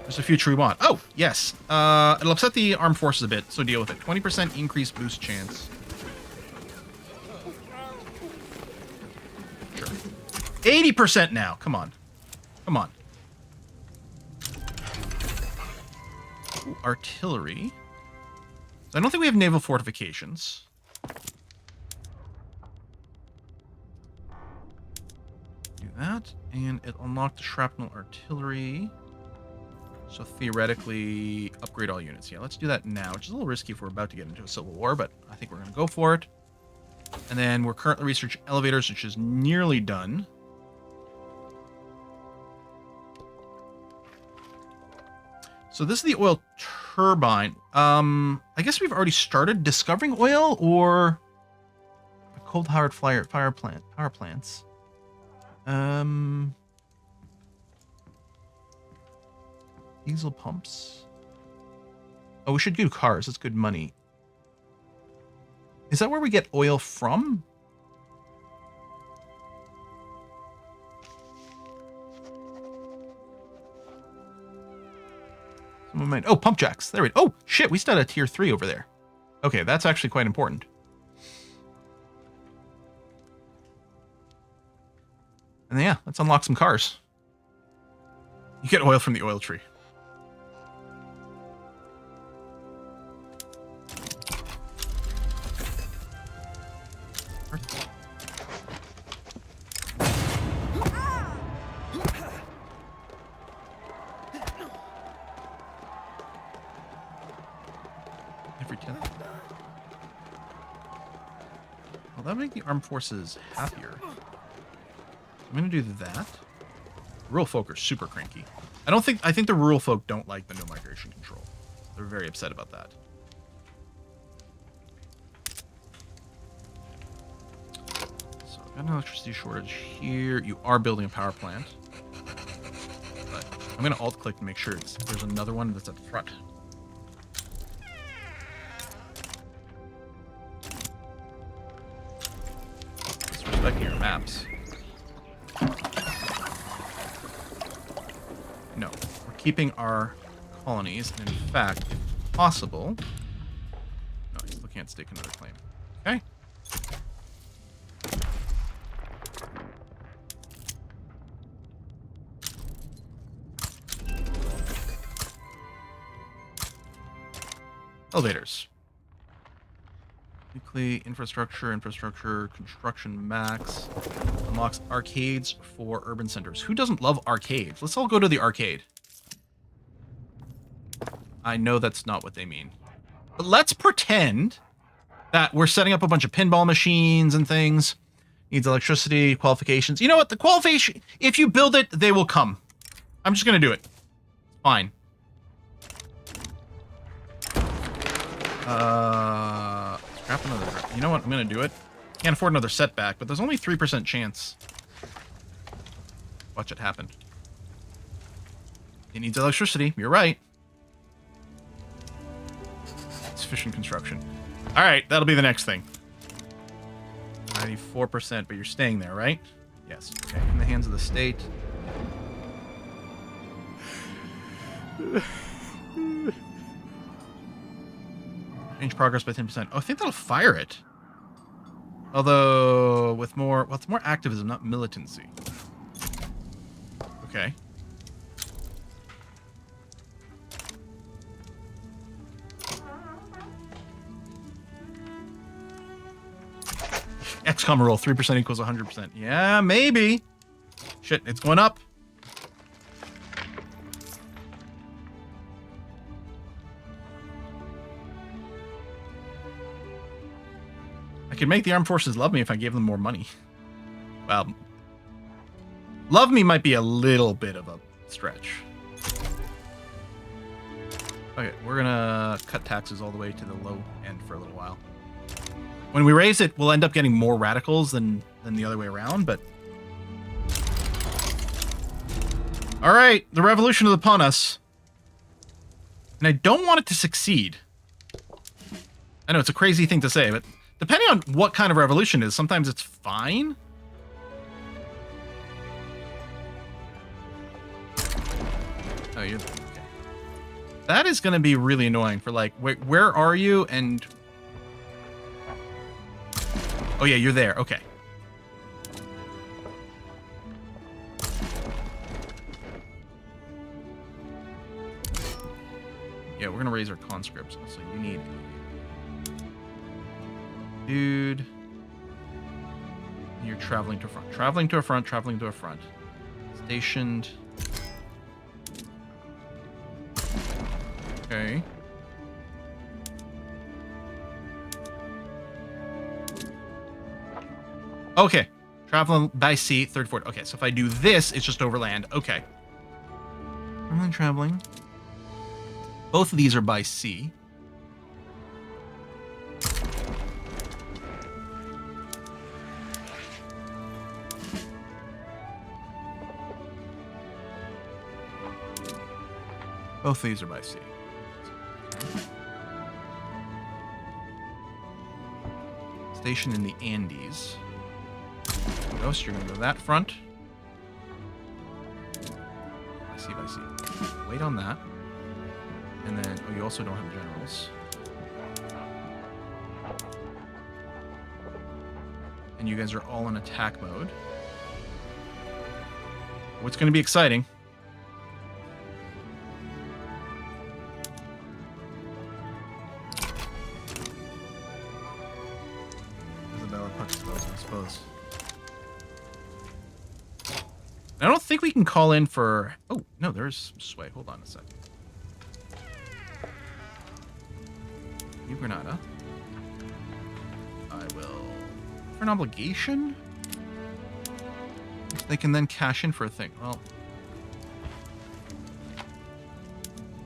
Speaker 1: There's a future we want. Oh, yes. It'll upset the armed forces a bit, so deal with it. 20% increased boost chance. Sure. 80% now. Come on. Come on. Ooh, artillery. I don't think we have naval fortifications. Do that, and it unlocked the shrapnel artillery. So theoretically, upgrade all units. Yeah, let's do that now, which is a little risky if we're about to get into a civil war, but I think we're going to go for it. And then we're currently researching elevators, which is nearly done. So this is the oil turbine. I guess we've already started discovering oil or coal-powered power plants. Diesel pumps. Oh, we should do cars. That's good money. Is that where we get oil from? Someone might. Oh, pump jacks. There we go. Oh, shit. We still had a tier 3 over there. Okay, that's actually quite important. And then, yeah, let's unlock some cars. You get oil from the oil tree. Every 10th. Well, that'll make the armed forces happier. I'm going to do that. Rural folk are super cranky. I think the rural folk don't like the no migration control. They're very upset about that. So I've got an electricity shortage here. You are building a power plant. But I'm going to alt click to make sure there's another one that's at the front. Disrespecting your maps. No, we're keeping our colonies, and in fact, if possible... No, I still can't stake another claim. Okay. Elevators. Weekly infrastructure, construction max. Unlocks arcades for urban centers. Who doesn't love arcades? Let's all go to the arcade. I know that's not what they mean. But let's pretend that we're setting up a bunch of pinball machines and things. Needs electricity, qualifications. You know what? The qualification, if you build it, they will come. I'm just going to do it. Fine. Scrap another. You know what? I'm going to do it. Can't afford another setback, but there's only 3% chance. Watch it happen. It needs electricity. You're right. Sufficient construction. All right, that'll be the next thing. 94%, but you're staying there, right? Yes. Okay. In the hands of the state. Change progress by 10%. Oh, I think that'll fire it. Although, with more... Well, it's more activism, not militancy. Okay. XCOM roll, 3% equals 100%. Yeah, maybe. Shit, it's going up. I could make the armed forces love me if I gave them more money. Well, love me might be a little bit of a stretch. Okay, we're gonna cut taxes all the way to the low end for a little while. When we raise it, we'll end up getting more radicals than the other way around, but All right, the revolution is upon us. And I don't want it to succeed. I know it's a crazy thing to say, but depending on what kind of revolution it is, sometimes it's fine. Oh, you're okay. That is going to be really annoying for like, where are you? And oh yeah, you're there. Okay. Yeah, we're gonna raise our conscripts. So you need dude. You're traveling to a front. Traveling to a front, traveling to a front. Stationed. Okay. Okay. Traveling by sea, third fort. Okay, so if I do this, it's just overland. Okay. Traveling. Both of these are by sea. Both of these are by sea. Station in the Andes. So you're going to go that front. By sea. Wait on that. And then, oh, you also don't have generals. And you guys are all in attack mode. What's going to be exciting? Isabella Puxville, I suppose. I don't think we can call in for... Oh, no, there's some sway. Hold on a second. New Granada. I will... For an obligation? They can then cash in for a thing. Well...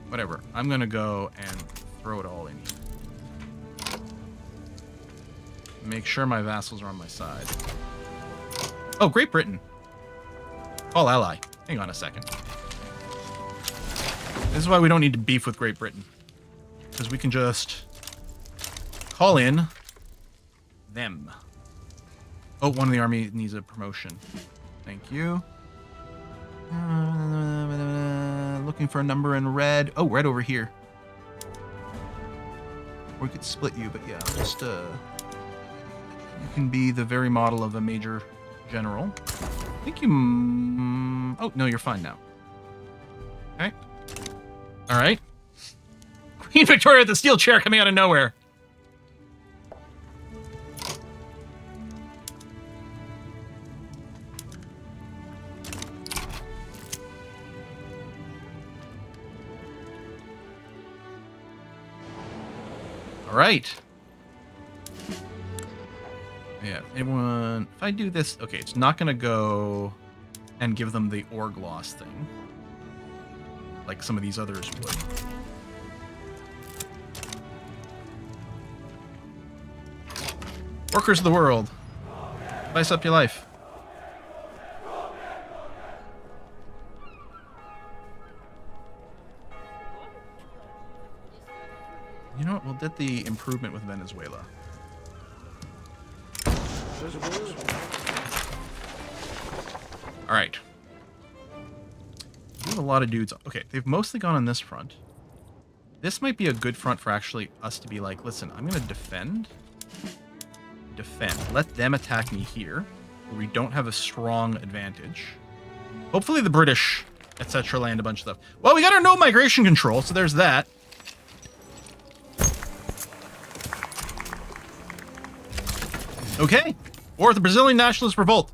Speaker 1: Whatever. I'm gonna go and throw it all in here. Make sure my vassals are on my side. Oh, Great Britain. All ally. Hang on a second. This is why we don't need to beef with Great Britain. Because we can just call in them. Oh, one of the army needs a promotion. Thank you. Looking for a number in red. Oh, red over here. Or we could split you, but yeah, just you can be the very model of a major general. I think you... Oh, no, you're fine now. Okay. All right. Queen Victoria with the steel chair coming out of nowhere. All right. Yeah, anyone... If I do this... Okay, it's not going to go and give them the ore gloss thing. Like some of these others would. Workers of the world. Spice up your life. You know what? We'll get the improvement with Venezuela. All right. We have a lot of dudes. Okay, they've mostly gone on this front. This might be a good front for actually us to be like, listen, I'm going to defend. Defend. Let them attack me here, where we don't have a strong advantage. Hopefully the British, etc. land a bunch of stuff. Well, we got our no migration control, so there's that. Okay. Or the Brazilian Nationalist Revolt.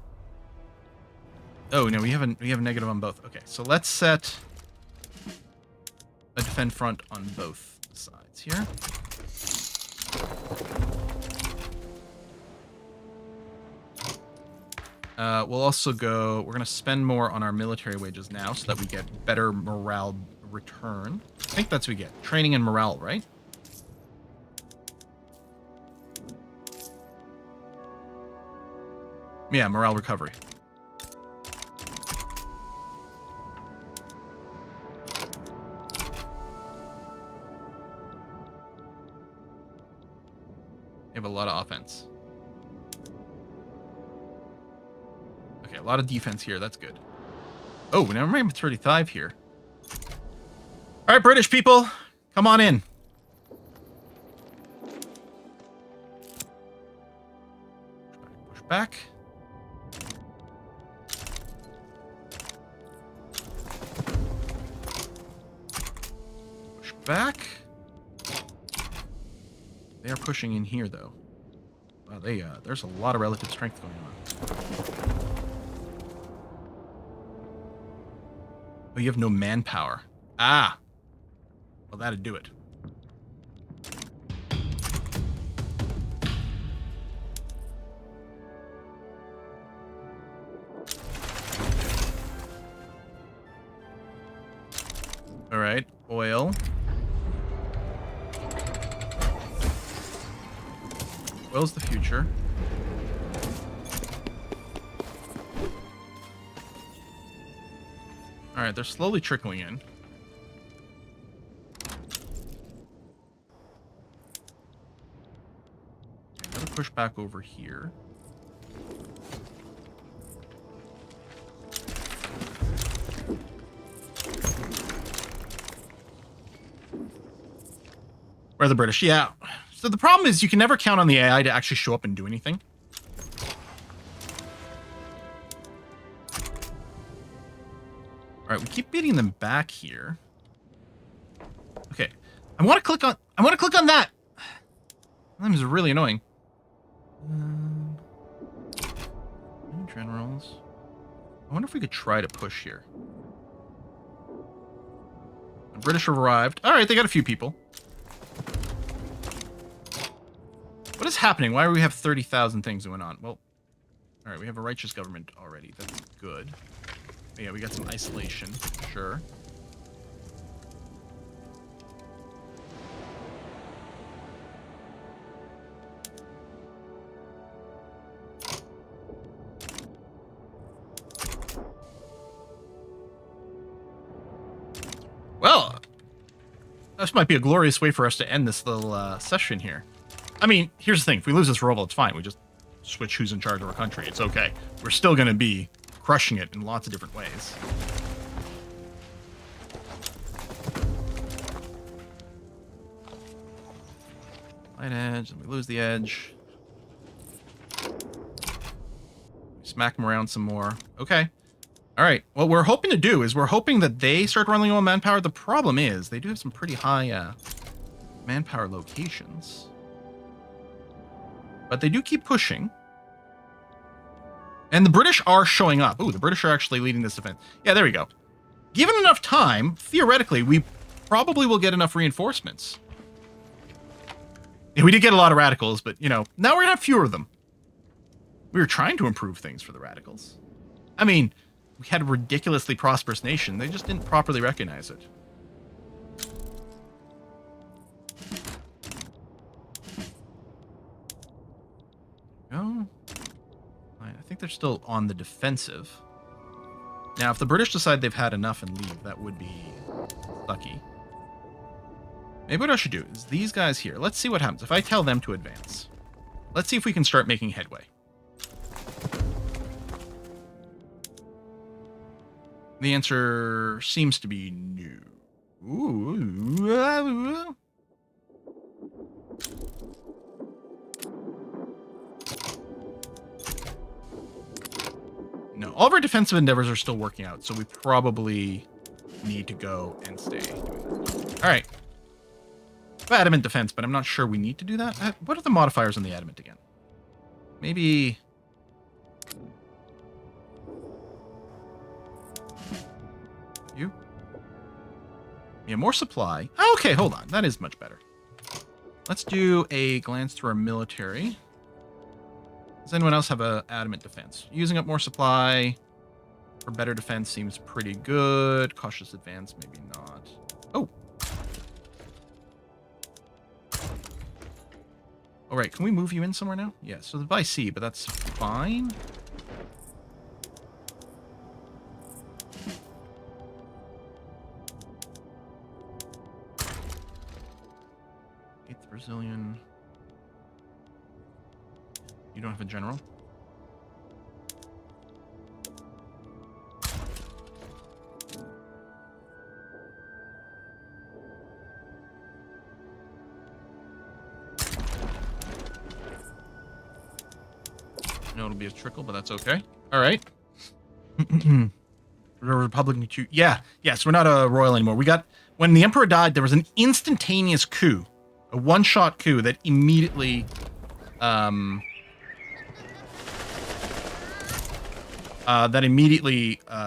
Speaker 1: Oh no, we have a negative on both. Okay, so let's set a defend front on both sides here. We'll also go. We're gonna spend more on our military wages now, so that we get better morale return. I think that's what we get. Training and morale, right? Yeah, morale recovery. They have a lot of offense. Okay, a lot of defense here. That's good. Oh, now I'm 35 here. All right, British people, come on in. Push back. Push back. They are pushing in here, though. Wow, there's a lot of relative strength going on. Oh, you have no manpower. Ah. Well, that'd do it. All right, oil. Oil's the future. All right, they're slowly trickling in. Gotta push back over here. Where are the British? Yeah. So the problem is you can never count on the AI to actually show up and do anything. All right, we keep beating them back here. Okay, I want to click on that. That is really annoying. Generals. I wonder if we could try to push here. The British have arrived. All right, they got a few people. What is happening? Why do we have 30,000 things going on? Well, all right, we have a righteous government already. That's good. Yeah, we got some isolation. Sure. Well, this might be a glorious way for us to end this little session here. I mean, here's the thing. If we lose this revolt, it's fine. We just switch who's in charge of our country. It's okay. We're still going to be crushing it in lots of different ways. Light edge, and we lose the edge. Smack them around some more. Okay. All right. What we're hoping to do is we're hoping that they start running low on manpower. The problem is they do have some pretty high manpower locations. But they do keep pushing. And the British are showing up. Ooh, the British are actually leading this defense. Yeah, there we go. Given enough time, theoretically, we probably will get enough reinforcements. Yeah, we did get a lot of radicals, but, you know, now we're going to have fewer of them. We were trying to improve things for the radicals. I mean, we had a ridiculously prosperous nation. They just didn't properly recognize it. Oh, I think they're still on the defensive. Now, if the British decide they've had enough and leave, that would be sucky. Maybe what I should do is these guys here. Let's see what happens if I tell them to advance. Let's see if we can start making headway. The answer seems to be no. Ooh. No, all of our defensive endeavors are still working out, so we probably need to go and stay doing that. All right. Adamant defense, but I'm not sure we need to do that. What are the modifiers on the adamant again? Maybe... you? Yeah, more supply. Okay, hold on. That is much better. Let's do a glance through our military. Does anyone else have a adamant defense? Using up more supply for better defense seems pretty good. Cautious advance, maybe not. Oh. All right, can we move you in somewhere now? Yeah, so by sea, but that's fine. Brazilian. You don't have a general? No, it'll be a trickle, but that's okay. All right. Republican coup. Yeah. Yes, we're not a royal anymore. We got, when the emperor died, there was an instantaneous coup, a one-shot coup that immediately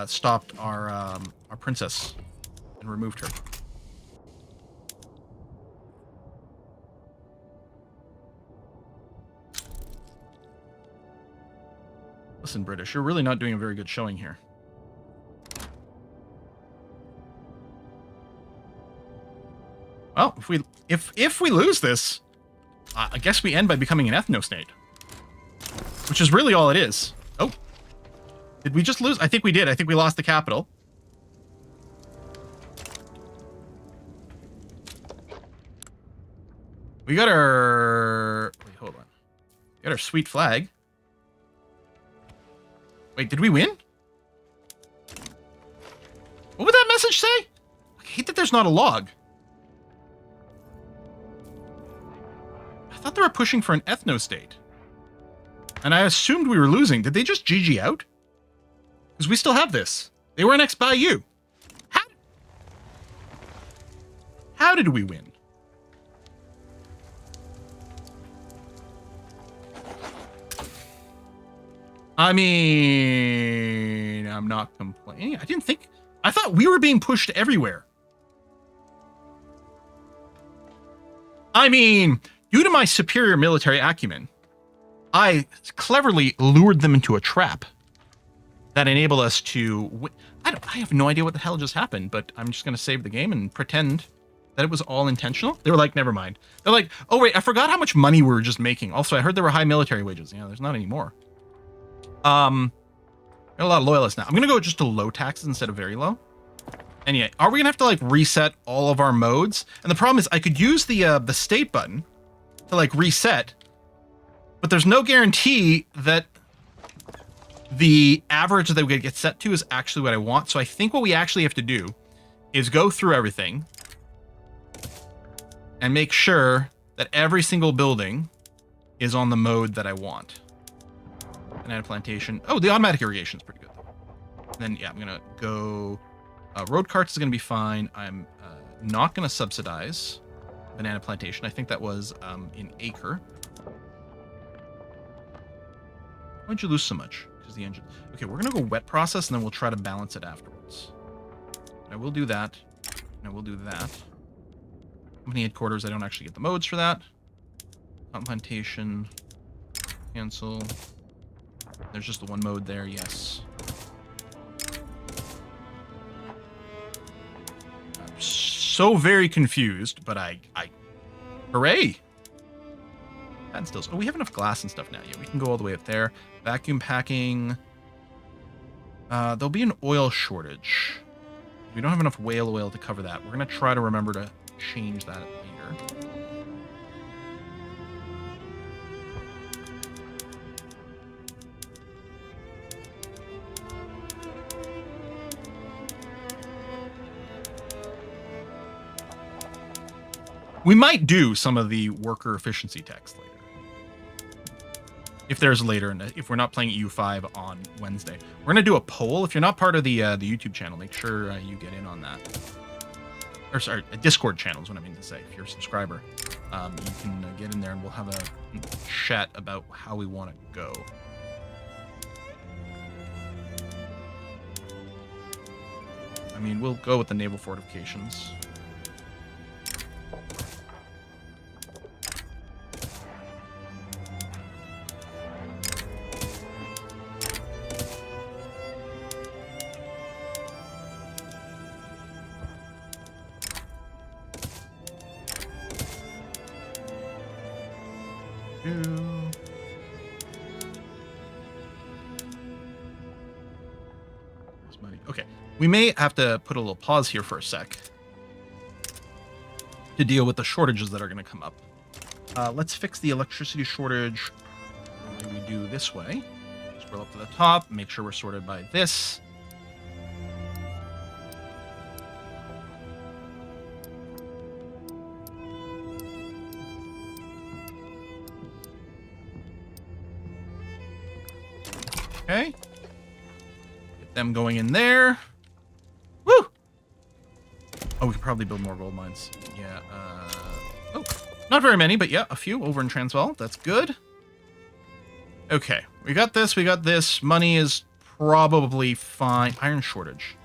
Speaker 1: stopped our princess and removed her. Listen, British, you're really not doing a very good showing here. Well, if we lose this, I guess we end by becoming an ethno-state, which is really all it is. Oh, did we just lose? I think we did. I think we lost the capital. We got our... Wait, hold on. We got our sweet flag. Wait, did we win? What would that message say? I hate that there's not a log. I thought they were pushing for an ethno-state. And I assumed we were losing. Did they just GG out? Because we still have this. They were annexed by you. How did we win? I mean, I'm not complaining. I thought we were being pushed everywhere. I mean, due to my superior military acumen, I cleverly lured them into a trap that enabled us to... I have no idea what the hell just happened, but I'm just going to save the game and pretend that it was all intentional. They were like, never mind. They're like, oh wait, I forgot how much money we were just making. Also, I heard there were high military wages. Yeah, there's not any more. Got a lot of loyalists now. I'm gonna go just to low taxes instead of very low. And yeah, are we gonna have to like reset all of our modes? And the problem is I could use the state button to like reset, but there's no guarantee that the average that we get set to is actually what I want. So I think what we actually have to do is go through everything and make sure that every single building is on the mode that I want. Banana plantation. Oh, the automatic irrigation is pretty good. And then, yeah, I'm going to go... road carts is going to be fine. I'm not going to subsidize banana plantation. I think that was in Acre. Why'd you lose so much? Because the engine... Okay, we're going to go wet process, and then we'll try to balance it afterwards. And I will do that. And I will do that. Company headquarters, I don't actually get the modes for that. Cotton plantation. Cancel. There's just the one mode there, yes. I'm so very confused, but I hooray! And still, oh, we have enough glass and stuff now. Yeah, we can go all the way up there. Vacuum packing. There'll be an oil shortage. We don't have enough whale oil to cover that. We're gonna try to remember to change that later. We might do some of the worker efficiency text later. If there's later, and if we're not playing EU5 on Wednesday. We're going to do a poll. If you're not part of the YouTube channel, make sure you get in on that. Or sorry, a Discord channel is what I mean to say. If you're a subscriber, you can get in there and we'll have a chat about how we want to go. I mean, we'll go with the naval fortifications. Okay, we may have to put a little pause here for a sec to deal with the shortages that are going to come up. Let's fix the electricity shortage we do this way. Scroll up to the top, make sure we're sorted by this. Okay. Get them going in there. Woo! Oh, we could probably build more gold mines. Yeah, oh, not very many, but yeah, a few over in Transvaal. That's good. Okay, we got this, we got this. Money is probably fine. Iron shortage.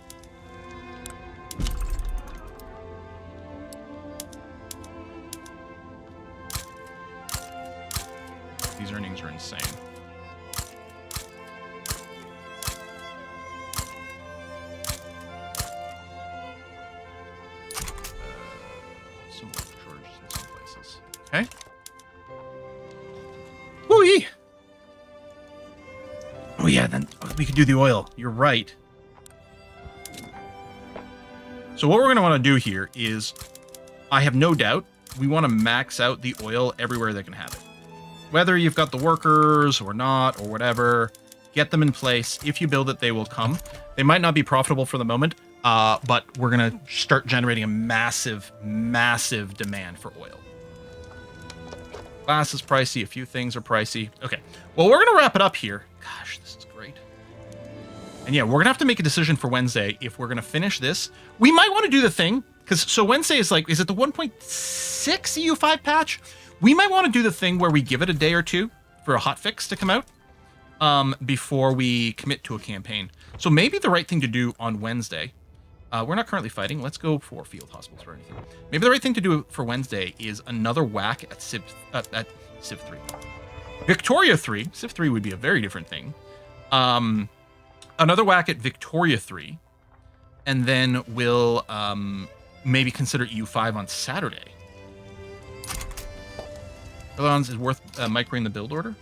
Speaker 1: These earnings are insane. Some shortages in some places. Okay. Woo-yee! Oh yeah, then we could do the oil. You're right. So what we're going to want to do here is, I have no doubt, we want to max out the oil everywhere they can have it. Whether you've got the workers or not or whatever, get them in place. If you build it, they will come. They might not be profitable for the moment, but we're going to start generating a massive, massive demand for oil. Glass is pricey. A few things are pricey. Okay. Well, we're going to wrap it up here. Gosh, this is great. And yeah, we're going to have to make a decision for Wednesday if we're going to finish this. We might want to do the thing, because so Wednesday is like, is it the 1.6 EU5 patch? We might want to do the thing where we give it a day or two for a hotfix to come out before we commit to a campaign. So maybe the right thing to do on Wednesday, we're not currently fighting. Let's go for field hospitals or anything. Maybe the right thing to do for Wednesday is another whack at Civ 3. Victoria 3. Civ 3 would be a very different thing. Another whack at Victoria 3. And then we'll maybe consider EU5 on Saturday. Elons is worth microing the build order?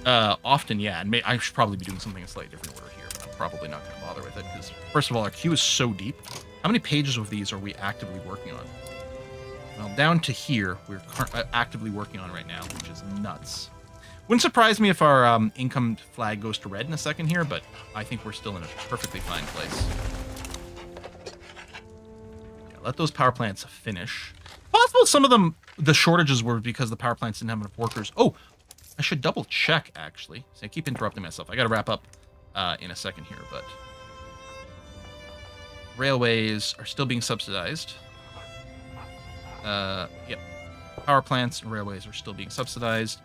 Speaker 1: Often, yeah. And I should probably be doing something in a slightly different order here, but I'm probably not going to bother with it because, first of all, our queue is so deep. How many pages of these are we actively working on? Well, down to here, we're actively working on right now, which is nuts. Wouldn't surprise me if our income flag goes to red in a second here, but I think we're still in a perfectly fine place. Yeah, let those power plants finish. Possible some of them, the shortages were because the power plants didn't have enough workers. Oh, I should double check, actually. So I keep interrupting myself. I got to wrap up in a second here, but railways are still being subsidized. Yep. Power plants and railways are still being subsidized,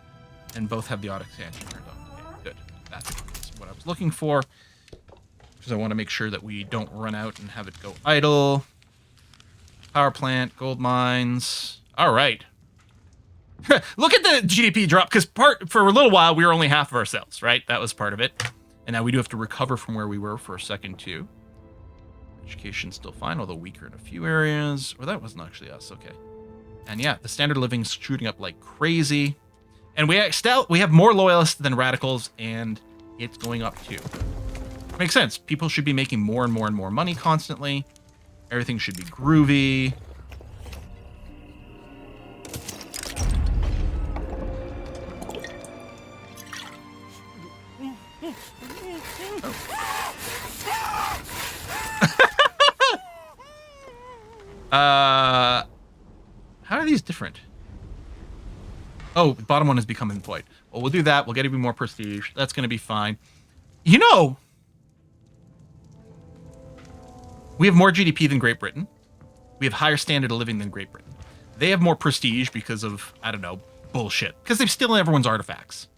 Speaker 1: and both have the auto expansion turned on. Okay, good. That's what I was looking for, because I want to make sure that we don't run out and have it go idle. Power plant, gold mines. All right. Look at the GDP drop, because for a little while we were only half of ourselves, right? That was part of it. And now we do have to recover from where we were for a second too. Education's still fine, although weaker in a few areas. Or that wasn't actually us, okay. And yeah, the standard of living's shooting up like crazy. And we have more loyalists than radicals, and it's going up too. Makes sense. People should be making more and more and more money constantly. Everything should be groovy. How are these different? Oh, the bottom one has become employed. Well, we'll do that. We'll get even more prestige. That's going to be fine. You know, we have more GDP than Great Britain. We have higher standard of living than Great Britain. They have more prestige because of, I don't know, bullshit. Because they've stolen everyone's artifacts.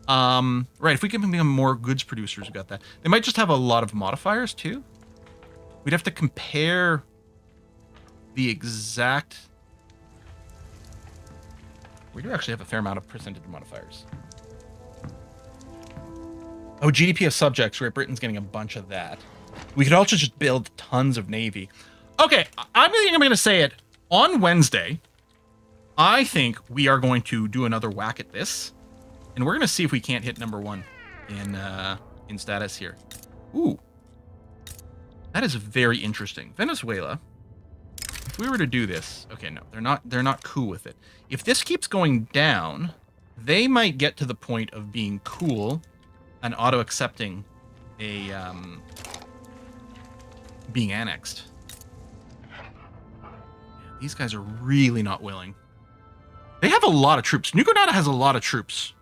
Speaker 1: Right, if we can become more goods producers, we got that. They might just have a lot of modifiers, too. We'd have to compare the exact... We do actually have a fair amount of percentage modifiers. Oh, GDP of subjects. Great Britain's getting a bunch of that. We could also just build tons of navy. Okay, I'm going to say it. On Wednesday, I think we are going to do another whack at this. And we're going to see if we can't hit number 1 in status here. Ooh. That is very interesting. Venezuela. If we were to do this, okay, no, they're not cool with it. If this keeps going down, they might get to the point of being cool and auto-accepting a being annexed. These guys are really not willing. They have a lot of troops. New Granada has a lot of troops.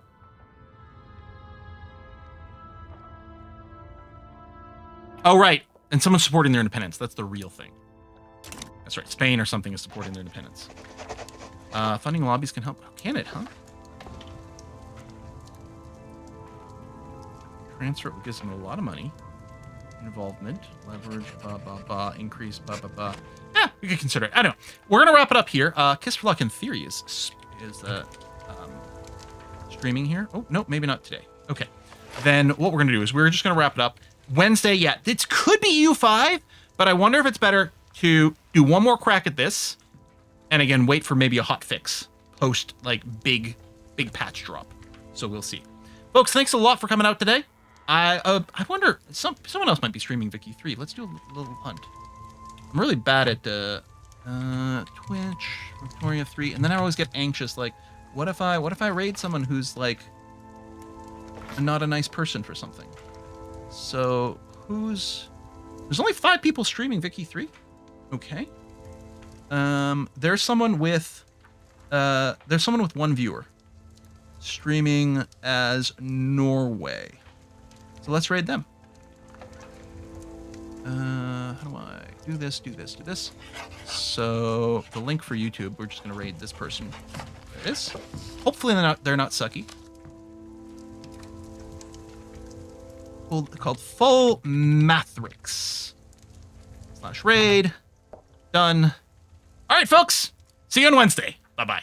Speaker 1: Oh, right. And someone's supporting their independence. That's the real thing. That's right. Spain or something is supporting their independence. Funding lobbies can help. Can it, huh? Transfer gives them a lot of money. Involvement, leverage, increase, Yeah, we could consider it. I don't know. We're gonna wrap it up here. Kiss for Luck in theory is streaming here. Oh no, maybe not today. Okay, then what we're gonna do is we're just gonna wrap it up Wednesday. Yeah, it could be U5, but I wonder if it's better to do one more crack at this, and again wait for maybe a hot fix post like big patch drop. So we'll see, folks. Thanks a lot for coming out today. I wonder, someone else might be streaming Vicky 3. Let's do a little hunt. I'm really bad at Twitch, Victoria 3, and then I always get anxious. Like, what if I raid someone who's like not a nice person for something? So there's only 5 people streaming Vicky 3. Okay. There's someone with 1 viewer streaming as Norway. So let's raid them. How do I do this? So the link for YouTube, we're just gonna raid this person. There it is. Hopefully they're not sucky. Called Full Mathrix. /raid. Done. All right, folks. See you on Wednesday. Bye-bye.